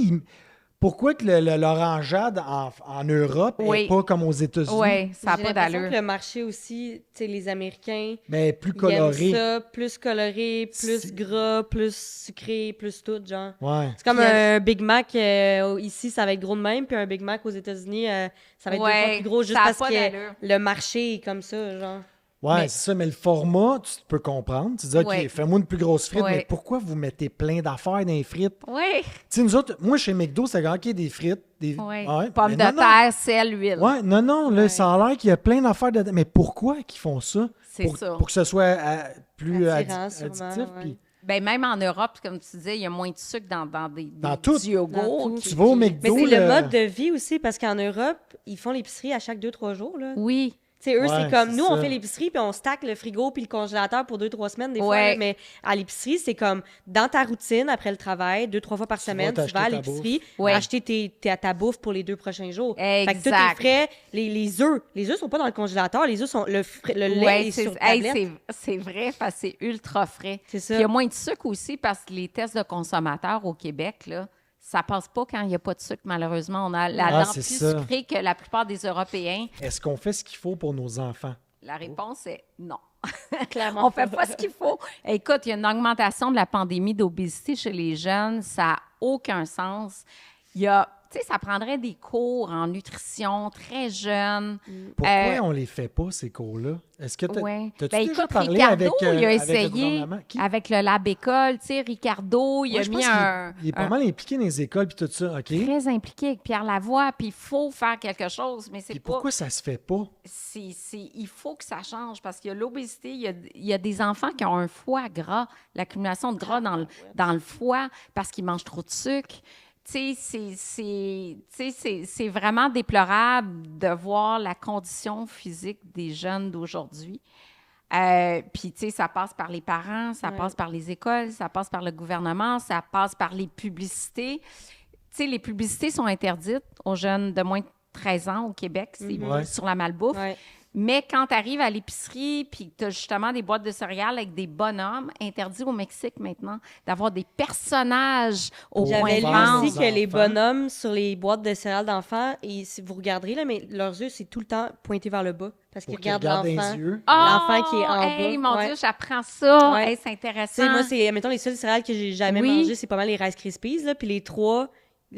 que l'orangeade en Europe n'est pas comme aux États-Unis? Oui, ça n'a pas d'allure. Que le marché aussi, tu sais, les Américains, mais plus coloré. Ils aiment ça, plus coloré, plus gras, plus sucré, plus tout, genre. Ouais. C'est comme un Big Mac, ici, ça va être gros de même, puis un Big Mac aux États-Unis, ça va être deux fois plus gros, juste parce que le marché est comme ça, genre. Ouais, c'est ça, mais le format, tu peux comprendre. Tu dis, OK, fais-moi une plus grosse frite, mais pourquoi vous mettez plein d'affaires dans les frites? Oui. Tu sais, nous autres, moi, chez McDo, c'est OK, des frites, pommes de terre, sel, huile. Ouais, non, là, ça a l'air qu'il y a plein d'affaires dedans. Mais pourquoi qu'ils font ça? C'est ça. Pour que ce soit plus attirant, additif. Puis... Ben, même en Europe, comme tu disais, il y a moins de sucre dans tout. du yogourt. Tu vas au McDo. Mais c'est le mode de vie aussi, parce qu'en Europe, ils font l'épicerie à chaque 2-3 jours, là. Oui. T'sais, eux, c'est comme nous, on fait l'épicerie, puis on stack le frigo puis le congélateur pour 2-3 semaines, des fois. Mais à l'épicerie, c'est comme dans ta routine, après le travail, 2-3 fois par semaine, tu vas à l'épicerie, acheter ta bouffe pour les 2 prochains jours. Exact. Fait que tous tes frais, les œufs. Les œufs sont pas dans le congélateur, les œufs sont le lait est sur tablette. C'est vrai, parce que c'est ultra frais. C'est ça. Puis il y a moins de sucre aussi, parce que les tests de consommateurs au Québec, là, ça passe pas quand il n'y a pas de sucre, malheureusement. On a la dent plus sucrée que la plupart des Européens. Est-ce qu'on fait ce qu'il faut pour nos enfants? La réponse est non. Clairement. On ne fait pas ce qu'il faut. Écoute, il y a une augmentation de la pandémie d'obésité chez les jeunes. Ça n'a aucun sens. Il y a... Tu sais, ça prendrait des cours en nutrition très jeunes. Pourquoi on les fait pas, ces cours-là? Est-ce que t'as-tu déjà parlé Ricardo, avec il a avec essayé avec le Lab École. Tu sais, Ricardo, il a mis il est pas mal impliqué dans les écoles puis tout ça, OK? Très impliqué avec Pierre Lavoie, puis il faut faire quelque chose, mais c'est pas... Pourquoi ça se fait pas? Il faut que ça change, parce qu'il y a l'obésité, il y a des enfants qui ont un foie gras, l'accumulation de gras dans le foie parce qu'ils mangent trop de sucre. Tu sais, c'est vraiment déplorable de voir la condition physique des jeunes d'aujourd'hui. Puis, tu sais, ça passe par les parents, ça passe par les écoles, ça passe par le gouvernement, ça passe par les publicités. Tu sais, les publicités sont interdites aux jeunes de moins de 13 ans au Québec, c'est sur la malbouffe. Ouais. Mais quand tu arrives à l'épicerie puis tu as justement des boîtes de céréales avec des bonhommes, interdits au Mexique maintenant, d'avoir des personnages au point de vente. J'avais lu aussi que les bonhommes sur les boîtes de céréales d'enfants, et si vous regarderez, là, mais leurs yeux, c'est tout le temps pointé vers le bas. Parce qu'ils regardent l'enfant. L'enfant qui est en bas. Mon Dieu, j'apprends ça. Hey, c'est intéressant. Moi, c'est, mettons, les seules céréales que j'ai jamais mangées, c'est pas mal les Rice Krispies, là, puis les 3... tous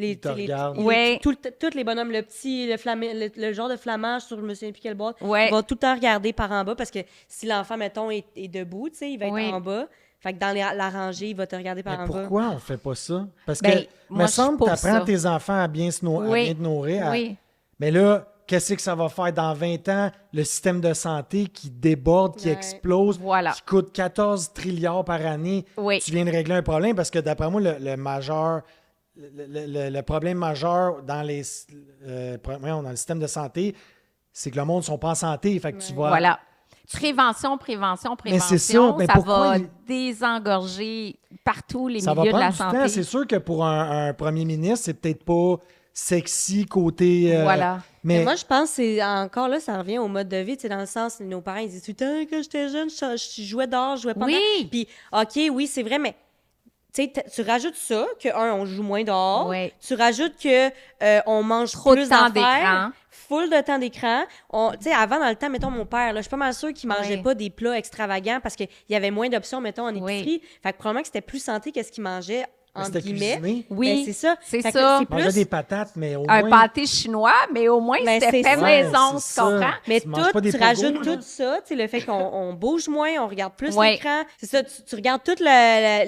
les bonhommes, le petit, le genre de flamage sur je me souviens plus quelle boîte, il va tout le temps regarder par en bas parce que si l'enfant, mettons, est debout, tu sais, il va être en bas. Fait que dans la rangée, il va te regarder par en bas. Pourquoi on fait pas ça? Parce que, me semble que tu apprends tes enfants à bien te nourrir. Mais là, qu'est-ce que ça va faire dans 20 ans? Le système de santé qui déborde, qui explose, qui coûte 14 trilliards par année. Tu viens de régler un problème parce que d'après moi, le problème majeur dans dans le système de santé, c'est que le monde ne sont pas en santé. Fait que tu vois. Voilà. Prévention. Mais c'est ça. Mais ça va désengorger partout les milieux de la santé. C'est sûr que pour un premier ministre, c'est peut-être pas sexy, côté... Voilà. Mais moi, je pense que c'est encore là, ça revient au mode de vie, tu sais, dans le sens, nos parents, ils disent tout le temps, quand j'étais jeune, je jouais dehors, je jouais pas. Oui! Puis, OK, oui, c'est vrai, mais tu sais, tu rajoutes ça, on joue moins dehors. Oui. Tu rajoutes que on mange Trop plus de temps d'affaires, d'écran. full de temps d'écran. Tu sais, avant, dans le temps, mettons, mon père, là, je suis pas mal sûre qu'il mangeait Oui. pas des plats extravagants parce qu'il y avait moins d'options, mettons, en épicerie. Fait que probablement que c'était plus santé que ce qu'il mangeait, entre C'était guillemets. cuisiné. Oui, Ben, c'est ça. c'est Fait que ça. c'est On mangeait plus... des patates, mais au Un moins... pâté chinois, mais au moins, Ben, c'était c'est fait ça. maison, Ouais, tu c'est ça. comprends? Mais Tu manges pas des tu pogos, rajoutes là. tout ça, tu sais, le fait qu'on bouge moins, on regarde plus Ouais. l'écran. C'est ça, tu regardes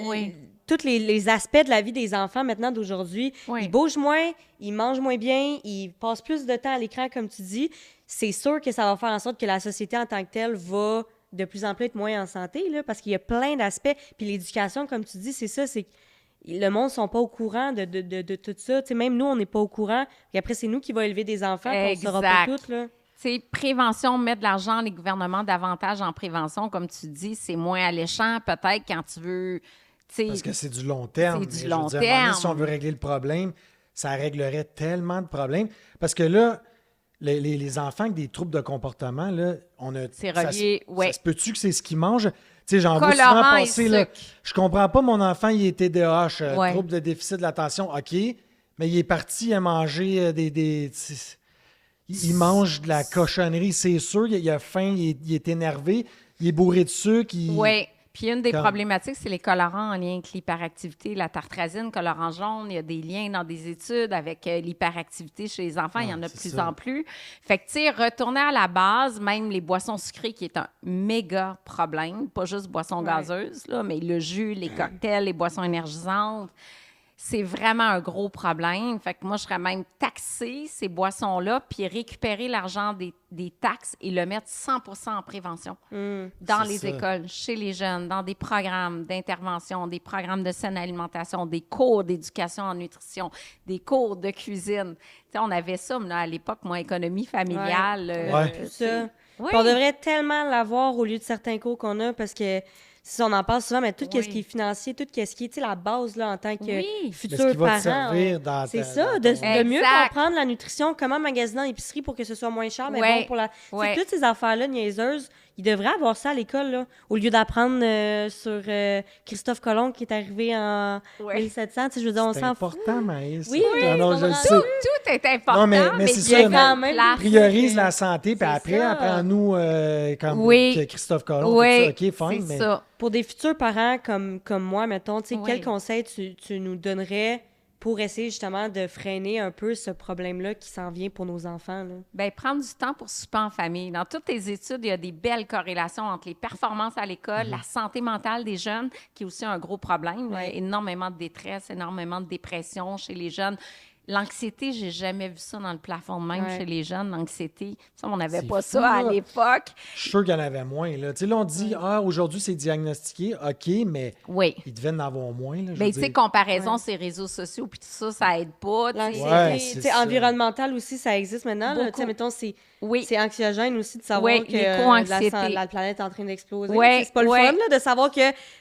Oui. tous les aspects de la vie des enfants maintenant d'aujourd'hui. Oui. Ils bougent moins, ils mangent moins bien, ils passent plus de temps à l'écran, comme tu dis. C'est sûr que ça va faire en sorte que la société en tant que telle va de plus en plus être moins en santé, là, parce qu'il y a plein d'aspects. Puis l'éducation, comme tu dis, c'est ça, c'est que le monde ne sont pas au courant de tout ça. Tu sais, même nous, on n'est pas au courant. Puis après, c'est nous qui va élever des enfants, puis on ne saura pas Exact. tout, là. Tu sais, prévention, mettre de l'argent, les gouvernements davantage en prévention, comme tu dis, c'est moins alléchant peut-être quand tu veux... tu sais, Parce que c'est du long terme. C'est du Mais je long veux dire, à un moment donné, terme. si on veut régler le problème, ça réglerait tellement de problèmes. Parce que là, les enfants avec des troubles de comportement, là, on a... C'est ça relié, se- ouais. Ça se peut-tu que c'est ce qu'ils mangent? Tu sais, j'en vois souvent Colorant et passer, là, sucre. je comprends pas, mon enfant, il est TDAH, Ouais. trouble de déficit de l'attention, OK, mais il est parti à manger il mange de la cochonnerie, c'est sûr, il a faim, il est énervé, il est bourré de sucre. Oui. Puis une des Comme- problématiques, c'est les colorants en lien avec l'hyperactivité. La tartrazine, colorant jaune, il y a des liens dans des études avec l'hyperactivité chez les enfants. Il y en a de c'est plus ça. en plus. Fait que, tu sais, retourner à la base, même les boissons sucrées, qui est un méga problème, pas juste boissons gazeuses, là, mais le jus, les cocktails, les boissons énergisantes, c'est vraiment un gros problème. Fait que moi, je serais même taxer ces boissons-là, puis récupérer l'argent des taxes et le mettre 100% en prévention dans C'est les ça. écoles, chez les jeunes, dans des programmes d'intervention, des programmes de saine alimentation, des cours d'éducation en nutrition, des cours de cuisine. Tu sais, on avait ça là, à l'époque, moi, économie familiale. Ouais. Tout tu sais. ça. Oui. Puis on devrait tellement l'avoir au lieu de certains cours qu'on a parce que si on en parle souvent, mais tout Oui. ce qui est financier, tout ce qui est, tu sais, la base là, en tant que Oui. Mais futur ce qui va parent. te servir dans C'est ta- ça, dans de ton- mieux Exact. comprendre la nutrition, comment magasiner en épicerie pour que ce soit moins cher, mais Ouais. bon pour la... Tu sais, Ouais. toutes ces affaires-là niaiseuses, ils devraient avoir ça à l'école, là, au lieu d'apprendre sur Christophe Colomb qui est arrivé en Ouais. 1700. Tu sais, je veux dire, on C'est s'en fout. important, Maïs. Oui, oui, non, je je le comprends. sais. Tout est important, Non, mais c'est il y ça, a mais quand même place. Priorise la santé, puis C'est après, ça. apprends-nous comme Oui. que Christophe Colomb, Oui, tout ça. OK, fine, c'est mais ça. Pour des futurs parents comme moi, mettons, tu sais, Oui. quel conseil tu nous donnerais pour essayer justement de freiner un peu ce problème-là qui s'en vient pour nos enfants, là? Bien, prendre du temps pour souper en famille. Dans toutes les études, il y a des belles corrélations entre les performances à l'école, la santé mentale des jeunes, qui est aussi un gros problème. Ouais. Énormément de détresse, énormément de dépression chez les jeunes. L'anxiété, j'ai jamais vu ça dans le plafond de même Ouais. chez les jeunes, l'anxiété. Ça, on n'avait C'est pas fou, ça à là. l'époque. je suis sûr qu'il y en avait moins. Là. Tu sais, là, on dit, aujourd'hui, c'est diagnostiqué, OK, mais Oui. il devait en avoir moins. Là, je Mais veux tu sais, dire. comparaison, Ouais. ces réseaux sociaux, puis tout ça, ça aide pas. tu sais. L'anxiété, Ouais, tu c'est sais, ça. environnementale aussi, ça existe maintenant, là. Tu sais, Beaucoup. mettons, c'est Oui. anxiogène aussi de savoir Oui, que l'éco-anxiété. la planète est en train d'exploser. Ouais, Tu sais, c'est pas le ouais. fun, là, de savoir que...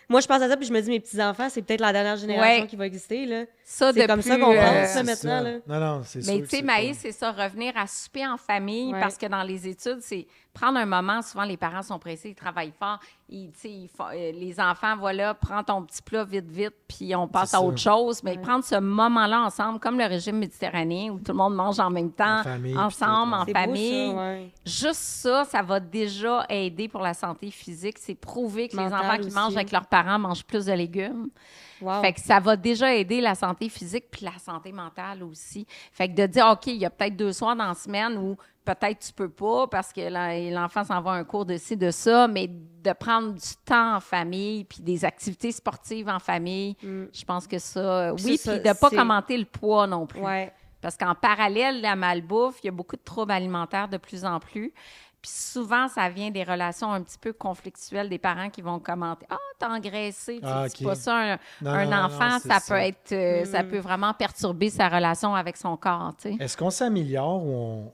Moi, je pense à ça, puis je me dis, mes petits-enfants, c'est peut-être la dernière génération Ouais. qui va exister, là. Ça, C'est de comme ça plus, qu'on Ouais, pense, là, c'est maintenant, ça. là. Non, c'est sûr. Mais que tu sais, c'est Maïs, pas- c'est ça, revenir à souper en famille, Ouais. parce que dans les études, c'est prendre un moment. Souvent, les parents sont pressés, ils travaillent fort. Tu sais, les enfants, voilà, prends ton petit plat vite, vite, puis on passe C'est à ça. autre chose. Mais Ouais. prendre ce moment-là ensemble, comme le régime méditerranéen, où tout le monde mange en même temps, En famille, ensemble, puis en tout, C'est beau, famille. ça, ouais. Juste ça va déjà aider pour la santé physique. C'est prouvé que les Mentale enfants qui aussi. mangent avec leurs parents mangent plus de légumes. Wow. Fait que ça va déjà aider la santé physique puis la santé mentale aussi. Fait que de dire, OK, il y a peut-être 2 soirs dans la semaine où peut-être tu peux pas parce que l'enfant s'en va à un cours de ci, de ça, mais de prendre du temps en famille puis des activités sportives en famille, je pense que ça, Puis oui, ça, puis de pas c'est- commenter le poids non plus. Ouais. Parce qu'en parallèle, la malbouffe, il y a beaucoup de troubles alimentaires de plus en plus. Puis souvent, ça vient des relations un petit peu conflictuelles des parents qui vont commenter « Ah, t'as engraissé, tu Ah, dis ok. pas ça. Non, Un non, enfant, non, c'est ça ça. peut être, ça peut vraiment perturber sa relation avec son corps, tu sais. Est-ce qu'on s'améliore ou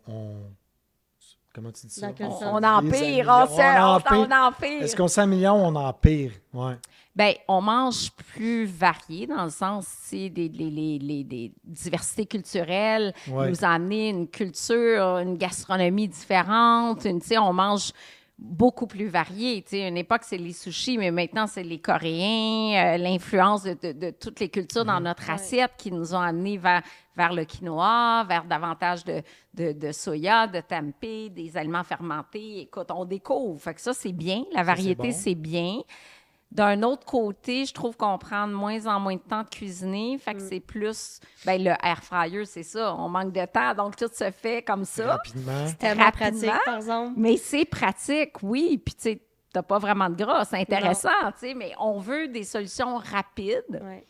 Comment tu dis ça? On empire, on empire. Est-ce qu'on s'améliore ou on empire? Ouais. Bien, on mange plus varié dans le sens, c'est des diversités culturelles, nous amener une culture, une gastronomie différente, on mange beaucoup plus varié. À une époque, c'est les sushis, mais maintenant, c'est les Coréens, l'influence de toutes les cultures dans notre assiette qui nous ont amenés vers le quinoa, vers davantage de soya, de tempeh, des aliments fermentés. Écoute, on découvre. Fait que ça, c'est bien. La variété, c'est bien. D'un autre côté, je trouve qu'on prend de moins en moins de temps de cuisiner. Fait que c'est plus... Bien, le air fryer, c'est ça. On manque de temps, donc tout se fait comme ça. Rapidement. C'est tellement pratique, par exemple. Mais c'est pratique, oui. Puis, tu sais, t'as pas vraiment de gras. C'est intéressant, tu sais, mais on veut des solutions rapides. Ouais.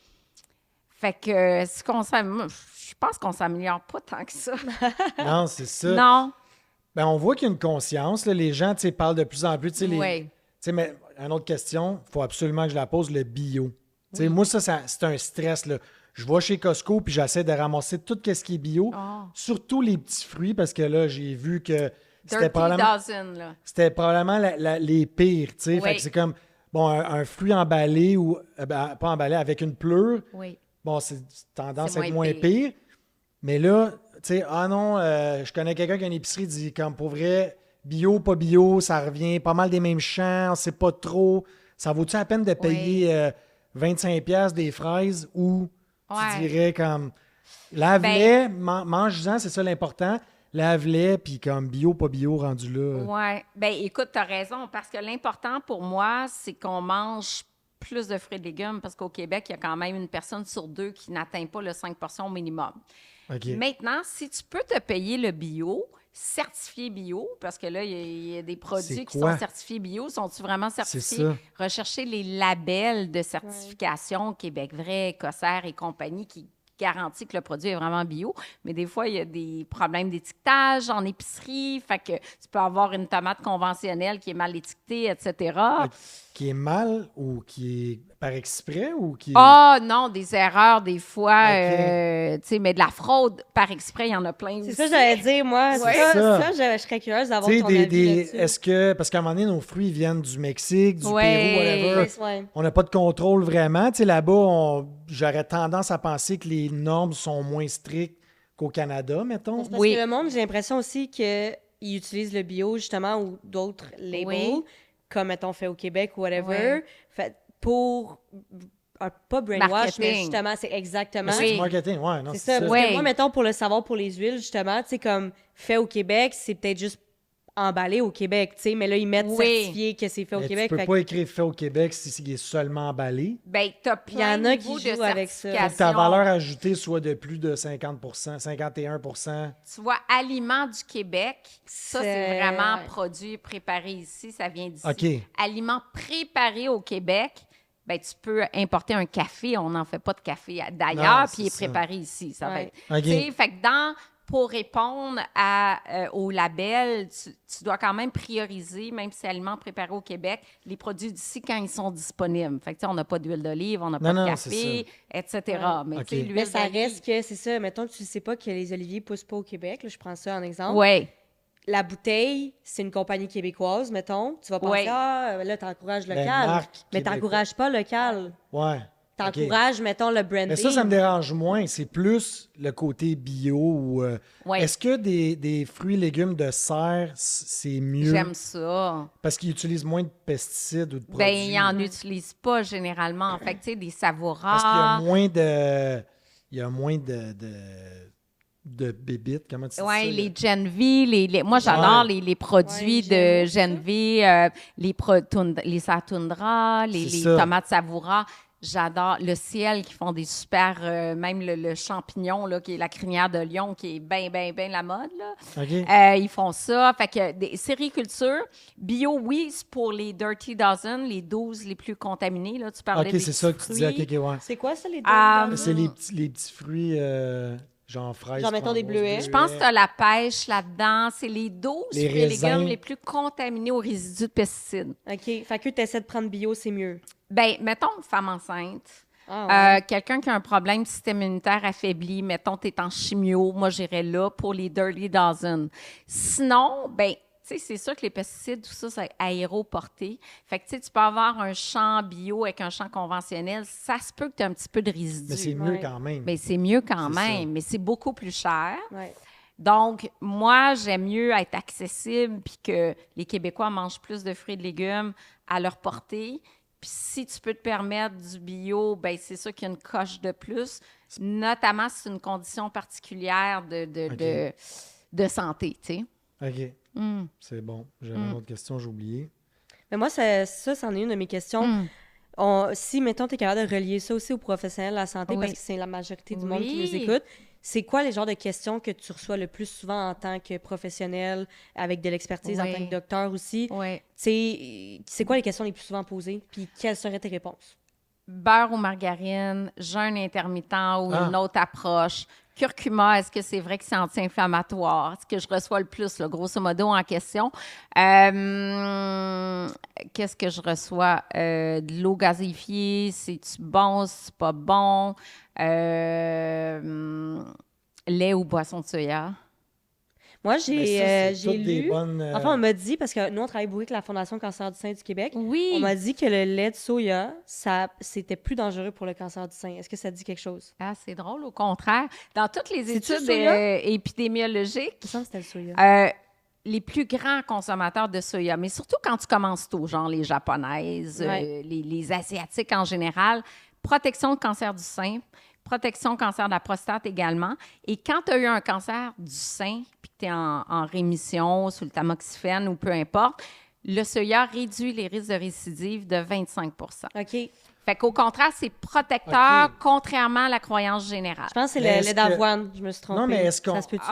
Fait que je pense qu'on s'améliore pas tant que ça. Non, c'est ça. Non. Ben, on voit qu'il y a une conscience. Là, les gens, tu sais, parlent de plus en plus. Oui. Mais une autre question, il faut absolument que je la pose, le bio. Oui. Moi, ça, c'est un stress. Là. Je vais chez Costco puis j'essaie de ramasser tout ce qui est bio, surtout les petits fruits, parce que là, j'ai vu que c'était probablement les pires. Oui. Fait que c'est comme un fruit emballé ou pas emballé avec une pleure. Oui. Bon, c'est tendance à être moins pire. Mais là, tu sais, je connais quelqu'un qui a une épicerie dit comme pour vrai. Bio, pas bio, ça revient pas mal des mêmes champs, on sait pas trop. Ça vaut-tu la peine de payer 25$ des fraises ou tu dirais comme lave-les, mange-en, c'est ça l'important. Lave-les, puis comme bio, pas bio, rendu là. Oui. Bien, écoute, tu as raison, parce que l'important pour moi, c'est qu'on mange plus de fruits et légumes, parce qu'au Québec, il y a quand même une personne sur 2 qui n'atteint pas le 5 portions au minimum. Okay. Maintenant, si tu peux te payer le bio, certifié bio, parce que là, il y a des produits qui sont certifiés bio. Sont-ils vraiment certifiés? Rechercher les labels de certification Québec vrai, Cosser et compagnie qui garantit que le produit est vraiment bio. Mais des fois, il y a des problèmes d'étiquetage en épicerie. Fait que tu peux avoir une tomate conventionnelle qui est mal étiquetée, etc. Qui est mal ou qui est par exprès ou qui est... Non, des erreurs des fois, tu sais, mais de la fraude par exprès, il y en a plein aussi. C'est ça que j'allais dire, moi. Ça, je serais curieuse d'avoir ton avis là-dessus. Est-ce que... Parce qu'à un moment donné, nos fruits viennent du Mexique, du Pérou, whatever. On n'a pas de contrôle vraiment. Tu sais, là-bas, j'aurais tendance à penser que les normes sont moins strictes qu'au Canada, mettons. Parce que le monde, j'ai l'impression aussi qu'ils utilisent le bio, justement, ou d'autres labels, comme, mettons, fait au Québec ou whatever, fait pour... pas brainwash, mais justement, c'est exactement... C'est du marketing, non, c'est ça. Parce que moi, mettons, pour le savoir pour les huiles, justement, tu sais, comme fait au Québec, c'est peut-être juste emballé au Québec, tu sais, mais là, ils mettent certifié que c'est fait au Québec. Tu peux pas écrire fait au Québec s'il est seulement emballé. Bien, t'as plein de niveaux de certification. Avec ça. Faut que ta valeur ajoutée soit de plus de 50%, 51%. Tu vois, Aliments du Québec, ça, c'est vraiment produit préparé ici, ça vient d'ici. OK. Aliments préparés au Québec, bien, tu peux importer un café, on n'en fait pas de café d'ailleurs, puis il est préparé ici. Ça va être. Okay. Fait que pour répondre au label, tu dois quand même prioriser, même si c'est aliments préparés au Québec, les produits d'ici quand ils sont disponibles. Fait que, on n'a pas d'huile d'olive, on n'a pas de café, etc. Ouais. Mais ça reste que, c'est ça, mettons que tu ne sais pas que les oliviers ne poussent pas au Québec. Là, je prends ça en exemple. Oui. La bouteille, c'est une compagnie québécoise, mettons. Tu vas penser, là, tu encourages local. Mais tu n'encourages pas local. Ouais. T'encourages, mettons, le branding. Mais ça me dérange moins. C'est plus le côté bio. Ou, est-ce que des fruits et légumes de serre, c'est mieux? J'aime ça. Parce qu'ils utilisent moins de pesticides ou de produits. Bien, ils n'en utilisent pas généralement. En fait, tu sais, des savourards. Parce qu'il y a moins de bébites, comment tu dis ça? Oui, les Genvi, moi j'adore les produits de Genvi, les Satundra, les tomates savoura. J'adore le ciel qui font des super, même le champignon là, qui est la crinière de lion qui est bien la mode là. Okay. Ils font ça, fait que des séricultures bio, oui, c'est pour les Dirty Dozen, les 12 les plus contaminés là. Tu parlais des c'est ça que tu disais. Ouais. C'est quoi ça les Dirty Dozen? C'est les petits fruits. Genre fraises. Genre, mettons des bleuets. Je pense que tu as la pêche là-dedans. C'est les 12 fruits et légumes les plus contaminés aux résidus de pesticides. OK. Fait que tu essaies de prendre bio, c'est mieux. Bien, mettons une femme enceinte. Quelqu'un qui a un problème système immunitaire affaibli, mettons, tu es en chimio, moi, j'irais là pour les Dirty Dozen. Sinon, bien, tu sais, c'est sûr que les pesticides, tout ça, c'est aéroporté. Fait que, tu sais, tu peux avoir un champ bio avec un champ conventionnel. Ça se peut que tu aies un petit peu de résidus. Mais c'est mieux quand même. Mais c'est mieux quand C'est même. ça. Mais c'est beaucoup plus cher. Ouais. Donc, moi, j'aime mieux être accessible puis que les Québécois mangent plus de fruits et de légumes à leur portée. Puis si tu peux te permettre du bio, bien, c'est sûr qu'il y a une coche de plus. Notamment, si c'est une condition particulière de santé, tu sais. OK. C'est bon. J'avais une autre question, j'ai oublié. Mais moi, ça, c'en est une de mes questions. Si, mettons, tu es capable de relier ça aussi aux professionnels de la santé, parce que c'est la majorité du monde qui nous écoute, c'est quoi les genres de questions que tu reçois le plus souvent en tant que professionnel, avec de l'expertise en tant que docteur aussi? C'est quoi les questions les plus souvent posées? Puis quelles seraient tes réponses? Beurre ou margarine, jeûne intermittent ou une autre approche. Curcuma, est-ce que c'est vrai que c'est anti-inflammatoire? Ce que je reçois le plus, là, grosso modo, en question. Qu'est-ce que je reçois? De l'eau gazéifiée, c'est-tu bon, c'est pas bon? Lait ou boisson de soya? Moi, j'ai lu... Bonnes, Enfin, on m'a dit, parce que nous, on travaille beaucoup avec la Fondation Cancer du sein du Québec. Oui. On m'a dit que le lait de soya, c'était plus dangereux pour le cancer du sein. Est-ce que ça dit quelque chose? Ah, c'est drôle, au contraire. Dans toutes les C'est-tu études le soya? épidémiologiques, Je pense que c'était le soya. les plus grands consommateurs de soya, mais surtout quand tu commences tôt, genre les Japonaises, les Asiatiques en général, protection de cancer du sein, protection cancer de la prostate également. Et quand tu as eu un cancer du sein, puis que tu es en rémission sous le tamoxifène ou peu importe, le soya réduit les risques de récidive de 25 OK. Fait qu'au contraire, c'est protecteur, contrairement à la croyance générale. Je pense que c'est le lait d'avoine. Je me suis trompée. Non, mais est-ce qu'on... Ça se peut-tu?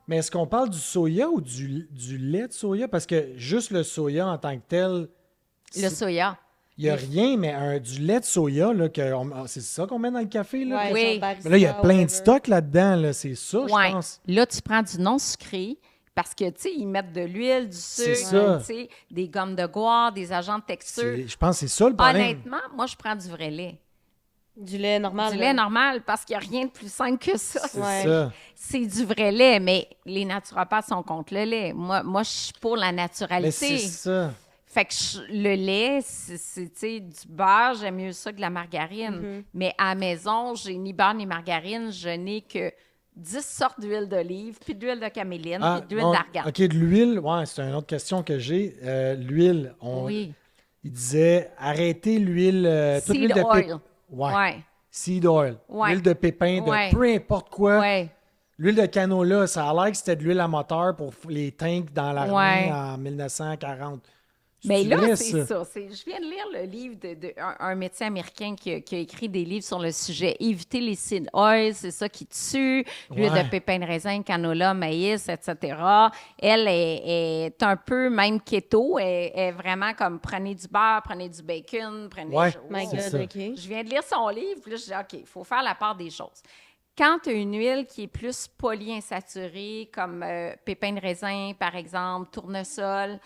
Mais est-ce qu'on parle du soya ou du lait de soya? Parce que juste le soya en tant que tel... Le soya. Il n'y a rien, mais du lait de soya, là, c'est ça qu'on met dans le café? Là, Ouais, Oui. genre mais là, il y a plein de whatever. stock là-dedans. Là, c'est ça, je Ouais. pense. Là, tu prends du non sucré parce que, tu sais, ils mettent de l'huile, du C'est sucre, ça. tu sais, des gommes de goire, des agents de texture. Je pense que c'est ça le problème. Honnêtement, moi, je prends du vrai lait. Du lait normal. Du là. lait normal parce qu'il n'y a rien de plus simple que ça. C'est Ouais. ça. C'est du vrai lait, mais les naturopathes sont contre le lait. Moi je suis pour la Mais naturalité. c'est ça. Fait que le lait, c'est tu sais, du beurre, j'aime mieux ça que de la margarine. Mais à la maison, j'ai ni beurre ni margarine, je n'ai que 10 sortes d'huile d'olive, puis d'huile de caméline, puis d'huile bon, d'argan. OK, de l'huile, ouais, c'est une autre question que j'ai. L'huile, Oui. il disait arrêtez l'huile, toute Seed l'huile de oil. Ouais. Seed oil. Ouais. L'huile de pépin, de peu importe quoi. Ouais. L'huile de canola, ça a l'air que c'était de l'huile à moteur pour les tanks dans l'armée Ouais. en 1940. Mais C'est-tu là, vrai, c'est ça. Je viens de lire le livre d'un médecin américain qui a écrit des livres sur le sujet. Éviter les seed oils, c'est ça qui tue. L'huile Ouais. de pépins de raisin, canola, maïs, etc. Elle est un peu même keto. Elle est vraiment comme prenez du beurre, prenez du bacon, prenez... Ouais. My C'est God, ça. OK. Je viens de lire son livre, puis là, je dis, OK, il faut faire la part des choses. Quand tu as une huile qui est plus polyinsaturée, comme pépins de raisin, par exemple, tournesol,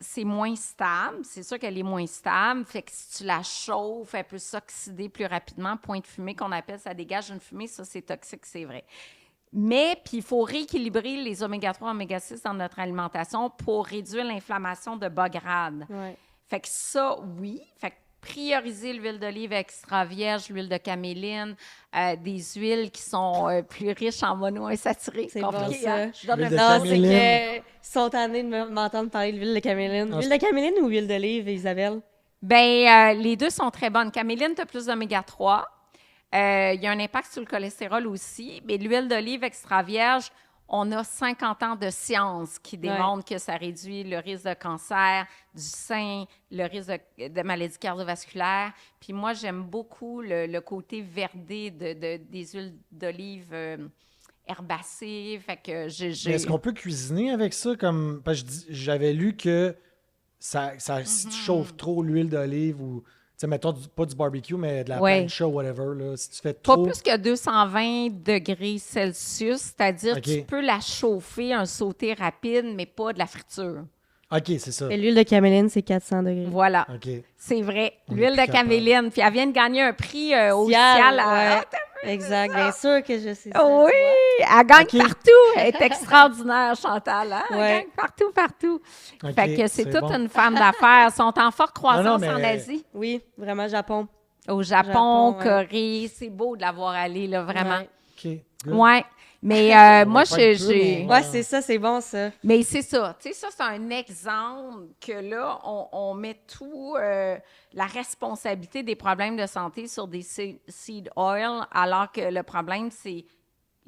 c'est moins stable. C'est sûr qu'elle est moins stable. Fait que si tu la chauffes, elle peut s'oxyder plus rapidement. Point de fumée qu'on appelle, ça dégage une fumée. Ça, c'est toxique, c'est vrai. Mais, puis il faut rééquilibrer les oméga 3, oméga 6 dans notre alimentation pour réduire l'inflammation de bas grade. Ouais. Fait que ça, oui. Fait que prioriser l'huile d'olive extra vierge, l'huile de caméline, des huiles qui sont plus riches en monoinsaturés. C'est Compliqué, bon, ça. hein? Je donne L'huile un de Non, c'est caméline. que ils sont tannés de m'entendre parler de l'huile de caméline. Ah, Huile de caméline ou huile d'olive, Isabelle? Bien, les deux sont très bonnes. Caméline, tu as plus d'oméga 3. Il y a un impact sur le cholestérol aussi. Mais l'huile d'olive extra vierge, on a 50 ans de science qui démontrent que ça réduit le risque de cancer du sein, le risque de maladies cardiovasculaires. Puis moi, j'aime beaucoup le côté verdé des huiles d'olive herbacées. Fait que Mais est-ce qu'on peut cuisiner avec ça? Parce que j'avais lu que ça si tu chauffes trop l'huile d'olive ou, tu sais, mettons, pas du barbecue, mais de la plancha ou whatever, là, si tu fais Pas trop... plus que 220 degrés Celsius, c'est-à-dire OK. tu peux la chauffer, un sauté rapide, mais pas de la friture. OK, c'est ça. Et l'huile de caméline, c'est 400 degrés. Voilà, OK. c'est vrai. On est L'huile plus de caméline, puis elle vient de gagner un prix officiel. Ouais. Exact, bien sûr que je sais ça. Oui, tu vois. elle gagne OK. partout, Elle est extraordinaire, Chantal. Hein? Ouais. Partout. OK, Fait que c'est toute bon. une femme d'affaires. Elles sont en forte croissance mais- en Asie. Oui, vraiment, Japon. Au Japon, ouais. Corée. C'est beau de l'avoir allée, là, vraiment. Ouais. OK, good. Ouais. Mais moi, va pas être peu, j'ai... mais- Ouais, c'est ça, c'est bon, ça. Mais c'est ça. Tu sais, ça, c'est un exemple que là, on met tout la responsabilité des problèmes de santé sur des seed oil, alors que le problème, c'est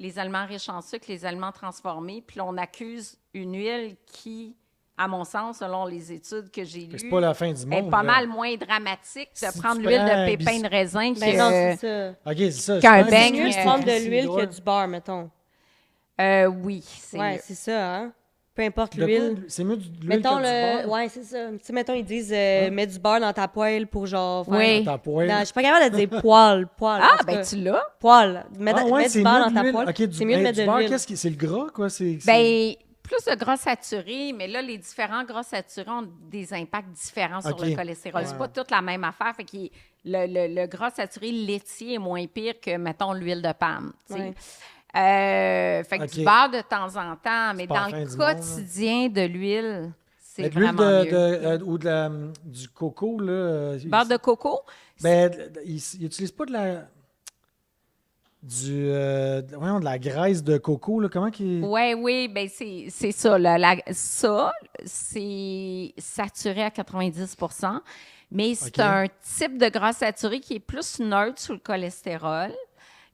les aliments riches en sucre, les aliments transformés. Puis là, on accuse une huile qui, à mon sens, selon les études que j'ai lues, C'est pas la fin du monde. est pas là. mal moins dramatique de Si prendre tu l'huile prends de un pépins de raisin que... Ben non, c'est ça. OK, c'est ça. Qu'un Je pense que beigne, C'est mieux de euh, prendre de seed l'huile oil. que du beurre, mettons. oui, c'est Ouais, mieux. c'est ça, hein? Peu importe De l'huile. quoi? C'est mieux de l'huile Mettons que du beurre? Ouais, c'est ça. Tu sais, mettons, ils disent mets du beurre dans ta poêle pour genre. faire- Oui. Dans ta poêle. Je suis pas capable de dire poêle. Poêle. en Ah, tout ben cas. tu l'as. Poêle. Mets Ah ouais, mets c'est du beurre mieux dans de ta l'huile. poêle. OK, C'est mieux de mettre du de beurre, l'huile. qu'est-ce qui... C'est le gras, quoi? Ben, plus de gras saturés, mais là, les différents gras saturés ont des impacts différents sur OK. le cholestérol. Ouais. C'est pas toute la même affaire. Fait que le gras saturé laitier est moins pire que, mettons, l'huile de palme. Tu sais. Ouais. Fait que OK. du beurre de temps en temps, mais pas dans la fin le du monde, là. quotidien de l'huile, c'est Mais de l'huile vraiment mieux. ou du coco, là. Beurre de coco, Ben, ils n'utilisent pas de la... voyons, de la graisse de coco, là. Comment qu'ils... oui, ben c'est ça. Ça, c'est saturé à 90 mais c'est OK. un type de gras saturé qui est plus neutre sur le cholestérol.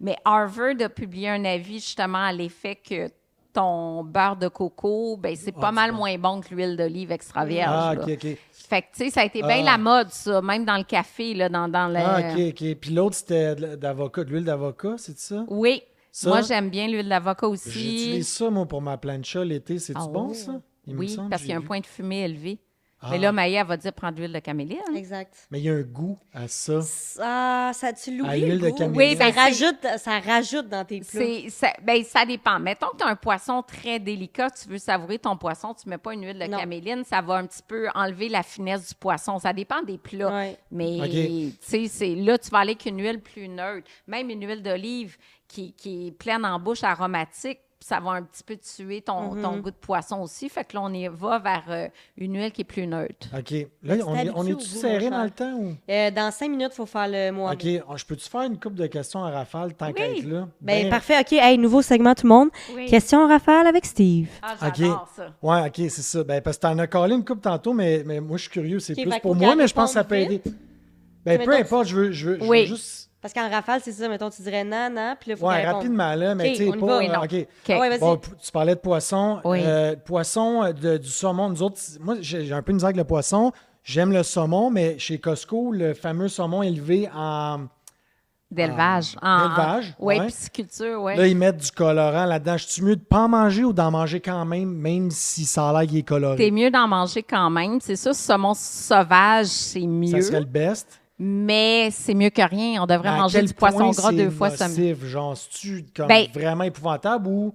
Mais Harvard a publié un avis justement à l'effet que ton beurre de coco, ben c'est pas du mal bon. moins bon que l'huile d'olive extra vierge. Ah, là. OK, OK. Fait que, tu sais, ça a été bien Ah. la mode, ça, même dans le café, là, dans le... Ah, OK, OK. Puis l'autre, c'était d'avocat, de l'huile d'avocat, c'est ça? Oui. Ça, Moi, j'aime bien l'huile d'avocat aussi. J'utilise ça, moi, pour ma plancha l'été. C'est-tu Ah, bon, oh. ça? Il me Oui, semble, parce j'ai qu'il y a un vu. point de fumée élevé. Ah. Mais là, Maïa, elle va dire prendre de l'huile de camélia. Hein? Exact. Mais il y a un goût à ça. Ça, tu À l'oublies. l'huile le de goût. camélia. Oui, ben, ça rajoute dans tes plats. Ça dépend. Mettons que tu as un poisson très délicat, tu veux savourer ton poisson, tu ne mets pas une huile de Non. caméline, ça va un petit peu enlever la finesse du poisson. Ça dépend des plats. Ouais. Mais OK. tu sais, là, tu vas aller avec une huile plus neutre. Même une huile d'olive qui est pleine en bouche aromatique, ça va un petit peu tuer ton goût de poisson aussi. Fait que là, on y va vers une huile qui est plus neutre. OK. Là, on t'habitues est-tu au goût, serré mon dans cher. le temps? Ou... Dans 5 minutes, il faut faire le mot. OK. Je peux-tu faire une couple de questions à rafale tant qu'à être là? Ben, parfait. OK. Hey, nouveau segment, tout le monde. Oui. Question rafale avec Steve. Ah, OK. j'adore ça. Ouais, OK, c'est ça. Ben, parce que t'en as collé une couple tantôt, mais moi, je suis curieux. C'est OK, plus fait pour faut moi, qu'elle mais je pense que ça peut réponde aider. Ben, peu mettons, importe, je veux Oui. juste... Parce qu'en rafale, c'est ça. Mettons, tu dirais nan, puis là, il faut Ouais, qu'elle réponde. rapidement, là, mais OK, tu sais, on y pas... va. Oui, non. OK. OK. Ah ouais, vas-y. Bon, tu parlais de poisson. Oui. Poisson, du saumon. Nous autres, moi, j'ai un peu une misère avec le poisson. J'aime le saumon, mais chez Costco, le fameux saumon élevé en... D'élevage. D'élevage, Oui, ouais. pisciculture, oui. Là, ils mettent du colorant là-dedans. Je suis mieux de pas en manger ou d'en manger quand même si ça a l'air qu'il est coloré? T'es mieux d'en manger quand même. C'est sûr, saumon sauvage, c'est Ça mieux. serait le best. Mais c'est mieux que rien. On devrait Mais à manger quel du poisson point gras c'est 2 fois semaine. nocif? Genre, c'est-tu comme Ben, vraiment épouvantable ou...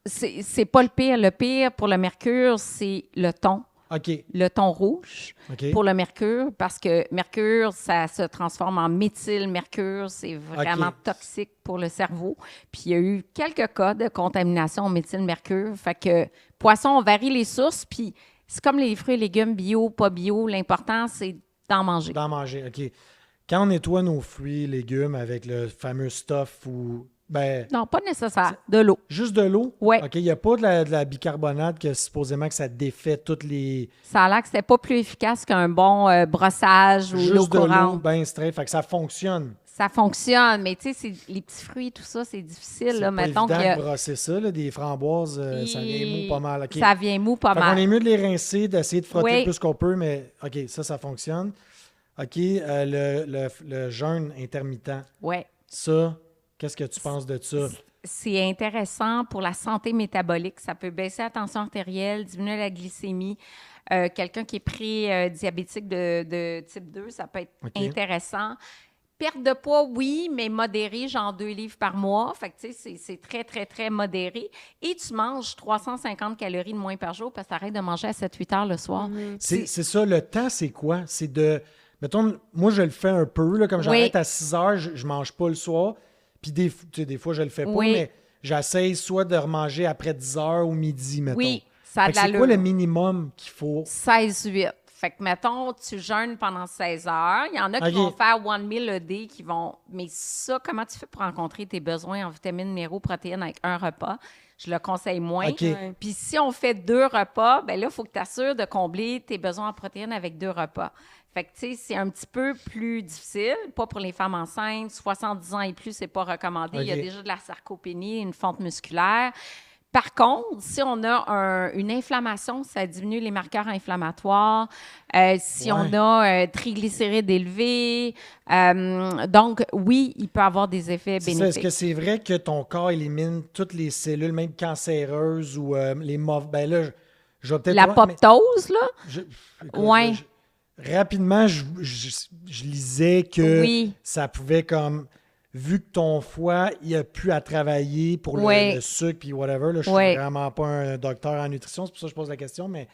C'est pas le pire. Le pire pour le mercure, c'est le thon. OK. Le thon rouge OK. pour le mercure, parce que mercure, ça se transforme en méthylmercure. C'est vraiment OK. toxique pour le cerveau. Puis il y a eu quelques cas de contamination au méthylmercure. Fait que poisson, on varie les sources. Puis c'est comme les fruits et légumes bio, pas bio. L'important, c'est d'en manger. D'en manger, OK. Quand on nettoie nos fruits, légumes avec le fameux stuff ou... Ben, Non, pas nécessaire. De l'eau. juste de l'eau? Ouais. OK, il n'y a pas de la bicarbonate que supposément que ça défait toutes les... Ça a l'air que c'était pas plus efficace qu'un bon brossage ou l'eau Juste de l'eau, courante. ben straight. Fait que ça fonctionne. Ça fonctionne, mais tu sais, les petits fruits, tout ça, c'est difficile. C'est Là, pas mettons évident qu'il y a- de brosser ça, là, des framboises, ça vient mou pas mal. OK. Ça vient mou pas Fait qu'on mal. est mieux de les rincer, d'essayer de frotter Oui. le plus qu'on peut, mais OK, ça fonctionne. OK, le jeûne intermittent, Ouais. ça, qu'est-ce que tu penses de ça? C'est intéressant pour la santé métabolique. Ça peut baisser la tension artérielle, diminuer la glycémie. Quelqu'un qui est pré-diabétique de type 2, ça peut être OK. intéressant. Perte de poids, oui, mais modéré, genre 2 livres par mois. Fait que, tu sais, c'est très, très, très modéré. Et tu manges 350 calories de moins par jour parce que tu arrêtes de manger à 7-8 heures le soir. C'est ça, le temps, c'est quoi? C'est de... Mettons, moi, je le fais un peu, là, comme j'arrête à 6 heures, je mange pas le soir. Puis des fois, je le fais pas, Oui. mais j'essaye soit de remanger après 10 heures ou midi, mettons. Oui, ça a de c'est l'allure. quoi le minimum qu'il faut? 16-8. Fait que, mettons, tu jeûnes pendant 16 heures. Il y en a qui vont faire 1 meal a day, qui vont... Mais ça, comment tu fais pour rencontrer tes besoins en vitamines, minéraux, protéines avec un repas? Je le conseille moins. Puis si on fait 2 repas, bien là, il faut que tu assures de combler tes besoins en protéines avec 2 repas. Fait que, tu sais, c'est un petit peu plus difficile, pas pour les femmes enceintes. 70 ans et plus, c'est pas recommandé. Il y a déjà de la sarcopénie, une fonte musculaire. Par contre, si on a une inflammation, ça diminue les marqueurs inflammatoires. Si on a triglycérides élevés, donc oui, il peut avoir des effets bénéfiques. Est-ce que c'est vrai que ton corps élimine toutes les cellules, même cancéreuses ou les mauvaises? Ben là, je vais peut-être... L'apoptose, là? Oui. Rapidement, je lisais que ça pouvait comme... Vu que ton foie, il n'a plus à travailler pour le sucre puis whatever, là, je ne suis vraiment pas un docteur en nutrition, c'est pour ça que je pose la question, mais...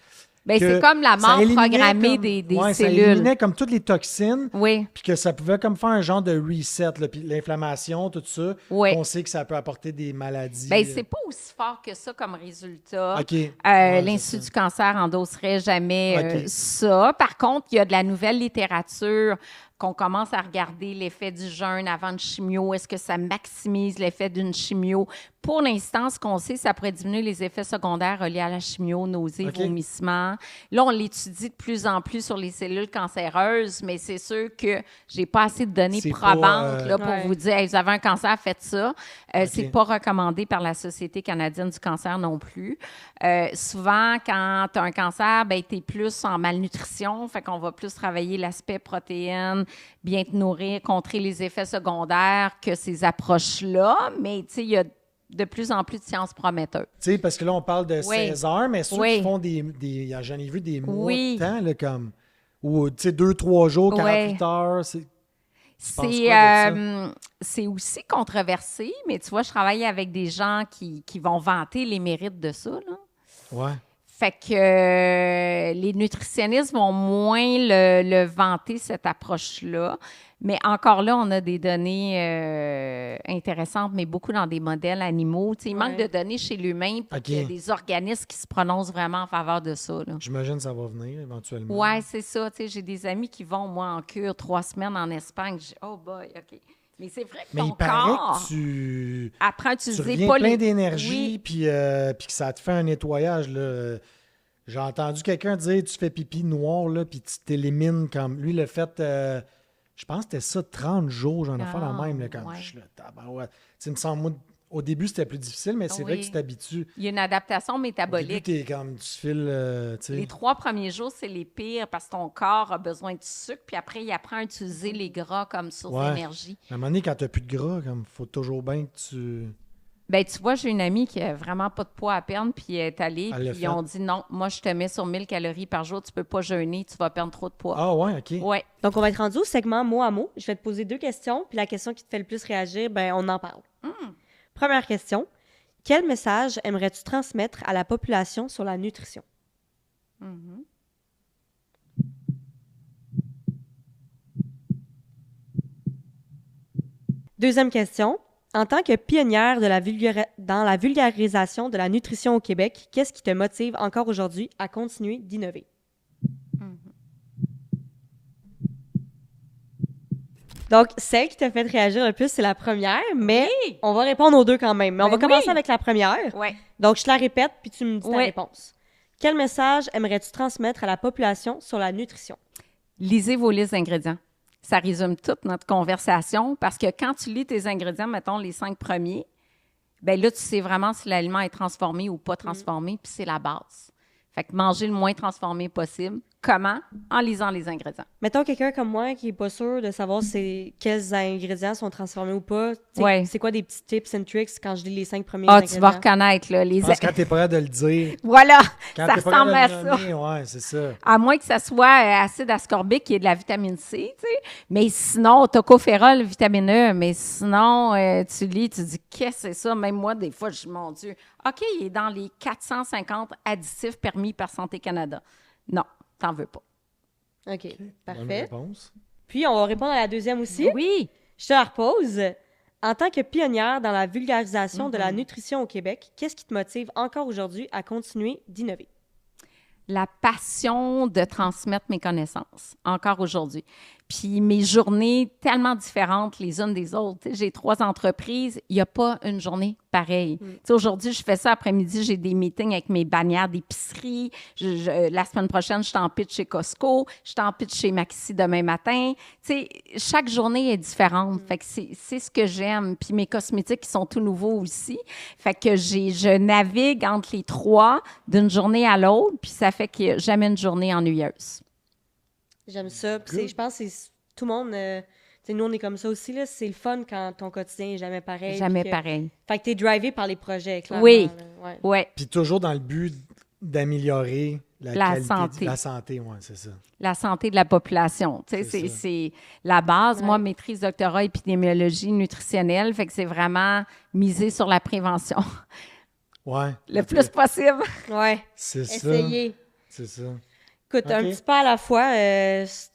c'est comme la mort programmée des cellules. Ça éliminait comme toutes les toxines, puis que ça pouvait comme faire un genre de reset, là, puis l'inflammation, tout ça, on sait que ça peut apporter des maladies. C'est pas aussi fort que ça comme résultat. L'Institut du cancer endosserait jamais ça. Par contre, il y a de la nouvelle littérature qu'on commence à regarder l'effet du jeûne avant une chimio. Est-ce que ça maximise l'effet d'une chimio? Pour l'instant, ce qu'on sait, ça pourrait diminuer les effets secondaires reliés à la chimio, nausées, vomissements. Là, on l'étudie de plus en plus sur les cellules cancéreuses, mais c'est sûr que j'ai pas assez de données probantes pour vous dire hey, « vous avez un cancer, faites ça ». C'est pas recommandé par la Société canadienne du cancer non plus. Souvent, quand tu as un cancer, tu es plus en malnutrition, fait qu'on va plus travailler l'aspect protéines, bien te nourrir, contrer les effets secondaires que ces approches-là, mais tu sais, il y a de plus en plus de sciences prometteuses. Tu sais, parce que là, on parle de 16 heures, mais ceux qui font j'en ai vu des mois de temps, là, comme, ou tu sais, 2-3 jours, 48 heures, c'est aussi controversé, mais tu vois, je travaille avec des gens qui vont vanter les mérites de ça, là. Ouais. Fait que les nutritionnistes vont moins le vanter, cette approche-là. Mais encore là, on a des données intéressantes, mais beaucoup dans des modèles animaux. Il manque de données chez l'humain pour qu'il y ait des organismes qui se prononcent vraiment en faveur de ça. J'imagine que ça va venir éventuellement. Oui, c'est ça. J'ai des amis qui vont, moi, en cure 3 semaines en Espagne. Je dis, oh boy, OK. Mais c'est vrai que ton corps apprend à utiliser plein d'énergie, puis que ça te fait un nettoyage. Là. J'ai entendu quelqu'un dire tu fais pipi noir, là, puis tu t'élimines comme... Lui, le fait, je pense que c'était ça, 30 jours, j'en ai fait la même. Là, comme je suis là, tabarouette. Il me semble, moi, au début, c'était plus difficile, mais c'est vrai que tu t'habitues. Il y a une adaptation métabolique. Au début, t'es comme, tu files, les 3 premiers jours, c'est les pires parce que ton corps a besoin de sucre, puis après, il apprend à utiliser les gras comme source d'énergie. À un moment donné, quand tu n'as plus de gras, il faut toujours bien que tu... Bien, tu vois, j'ai une amie qui a vraiment pas de poids à perdre, puis elle est allée, puis ils ont dit non, moi, je te mets sur 1000 calories par jour, tu peux pas jeûner, tu vas perdre trop de poids. Ah, ouais, OK. Ouais. Donc, on va être rendu au segment mot à mot. Je vais te poser 2 questions, puis la question qui te fait le plus réagir, on en parle. Première question. Quel message aimerais-tu transmettre à la population sur la nutrition? Deuxième question. En tant que pionnière dans la vulgarisation de la nutrition au Québec, qu'est-ce qui te motive encore aujourd'hui à continuer d'innover? Donc, celle qui t'a fait réagir le plus, c'est la première, mais on va répondre aux 2 quand même. Mais on va commencer avec la première. Donc, je te la répète, puis tu me dis ta réponse. Quel message aimerais-tu transmettre à la population sur la nutrition? Lisez vos listes d'ingrédients. Ça résume toute notre conversation parce que quand tu lis tes ingrédients, mettons les 5 premiers, bien là, tu sais vraiment si l'aliment est transformé ou pas transformé, puis c'est la base. Fait que manger le moins transformé possible. Comment? En lisant les ingrédients. Mettons quelqu'un comme moi qui n'est pas sûr de savoir quels ingrédients sont transformés ou pas. C'est quoi des petits tips and tricks quand je lis les 5 premiers ingrédients? Tu vas reconnaître. Là, parce que quand tu n'es pas prêt de le dire. Voilà, quand ça ressemble à ça. Oui, c'est ça. À moins que ça soit acide ascorbique qui est de la vitamine C, tu sais. Mais sinon, tocopherol, vitamine E. Mais sinon, tu lis, tu dis, qu'est-ce que c'est ça? Même moi, des fois, je dis, mon Dieu. OK, il est dans les 450 additifs permis par Santé Canada. Non. T'en veux pas. OK, parfait. Puis, on va répondre à la deuxième aussi. Oui. Je te la repose. En tant que pionnière dans la vulgarisation de la nutrition au Québec, qu'est-ce qui te motive encore aujourd'hui à continuer d'innover? La passion de transmettre mes connaissances, encore aujourd'hui. Puis mes journées tellement différentes les unes des autres. T'sais, j'ai 3 entreprises, il n'y a pas une journée pareille. Aujourd'hui, je fais ça après-midi, j'ai des meetings avec mes bannières d'épicerie. La semaine prochaine, je suis en pitch chez Costco, je suis en pitch chez Maxi demain matin. T'sais, chaque journée est différente. Fait que c'est ce que j'aime. Puis mes cosmétiques, qui sont tout nouveaux aussi. Fait que je navigue entre les 3 d'une journée à l'autre, puis ça fait qu'il n'y a jamais une journée ennuyeuse. J'aime ça. Puis je pense que c'est tout le monde... nous, on est comme ça aussi. Là. C'est le fun quand ton quotidien n'est jamais pareil. Jamais pareil. Fait que tu es drivé par les projets, clairement. Oui. Ouais. Ouais. Puis toujours dans le but d'améliorer la qualité, santé. La santé, oui, c'est ça. La santé de la population. C'est la base. Ouais. Moi, maîtrise doctorat épidémiologie nutritionnelle, fait que c'est vraiment miser sur la prévention. Ouais. Le plus possible. Ouais. C'est ça. Essayer. C'est ça. Écoute, un petit pas à la fois,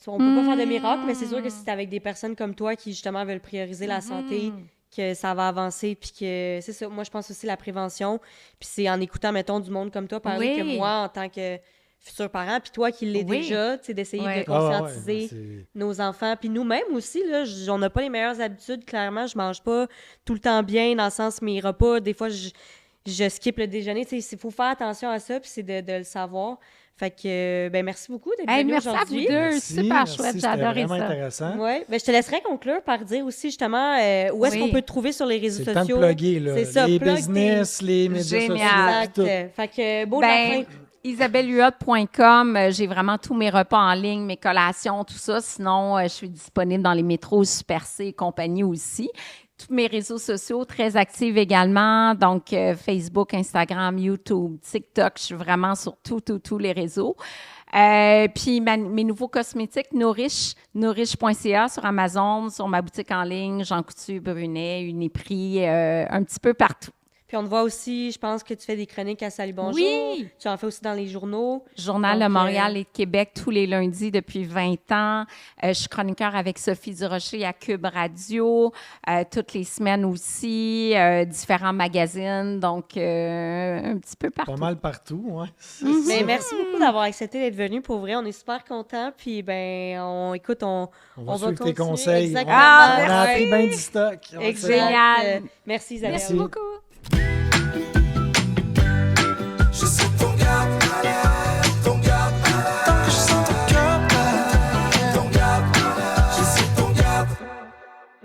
on peut pas faire de miracle, mais c'est sûr que c'est avec des personnes comme toi qui, justement, veulent prioriser la santé, que ça va avancer, puis que, c'est ça, moi, je pense aussi la prévention, puis c'est en écoutant, mettons, du monde comme toi parler que moi, en tant que futur parent, puis toi qui l'es déjà, tu sais, d'essayer de conscientiser nos enfants, puis nous-mêmes aussi, là, on n'a pas les meilleures habitudes, clairement, je mange pas tout le temps bien, dans le sens, mes repas, des fois, je skip le déjeuner, tu sais, il faut faire attention à ça, puis c'est de le savoir. Fait que, merci beaucoup d'être venu aujourd'hui. Merci à vous deux. Super chouette, j'ai adoré ça. C'était vraiment intéressant. Oui, je te laisserai conclure par dire aussi, justement, où est-ce qu'on peut te trouver sur les réseaux sociaux. C'est le temps de plugger, là. C'est ça, les business, les médias sociaux. Exact. Fait que, beau de la fin. IsabelleHuot.com, j'ai vraiment tous mes repas en ligne, mes collations, tout ça. Sinon, je suis disponible dans les métros, Super C et compagnie aussi. Tous mes réseaux sociaux, très actifs également. Donc, Facebook, Instagram, YouTube, TikTok. Je suis vraiment sur tous les réseaux. Puis, mes nouveaux cosmétiques, nourish.ca sur Amazon, sur ma boutique en ligne, Jean Coutu, Brunet, Uniprix, un petit peu partout. Puis on te voit aussi, je pense que tu fais des chroniques à Salut Bonjour. Oui! Tu en fais aussi dans les journaux. Journal de Montréal et de Québec tous les lundis depuis 20 ans. Je suis chroniqueur avec Sophie Durocher à Cube Radio, toutes les semaines aussi, différents magazines, donc un petit peu partout. Pas mal partout, oui. Mais merci beaucoup d'avoir accepté d'être venu. Pour vrai, on est super contents. Puis, on va suivre tes continuer. conseils. Exactement. On a appris bien du stock. Génial. Merci, Isabelle. Merci beaucoup.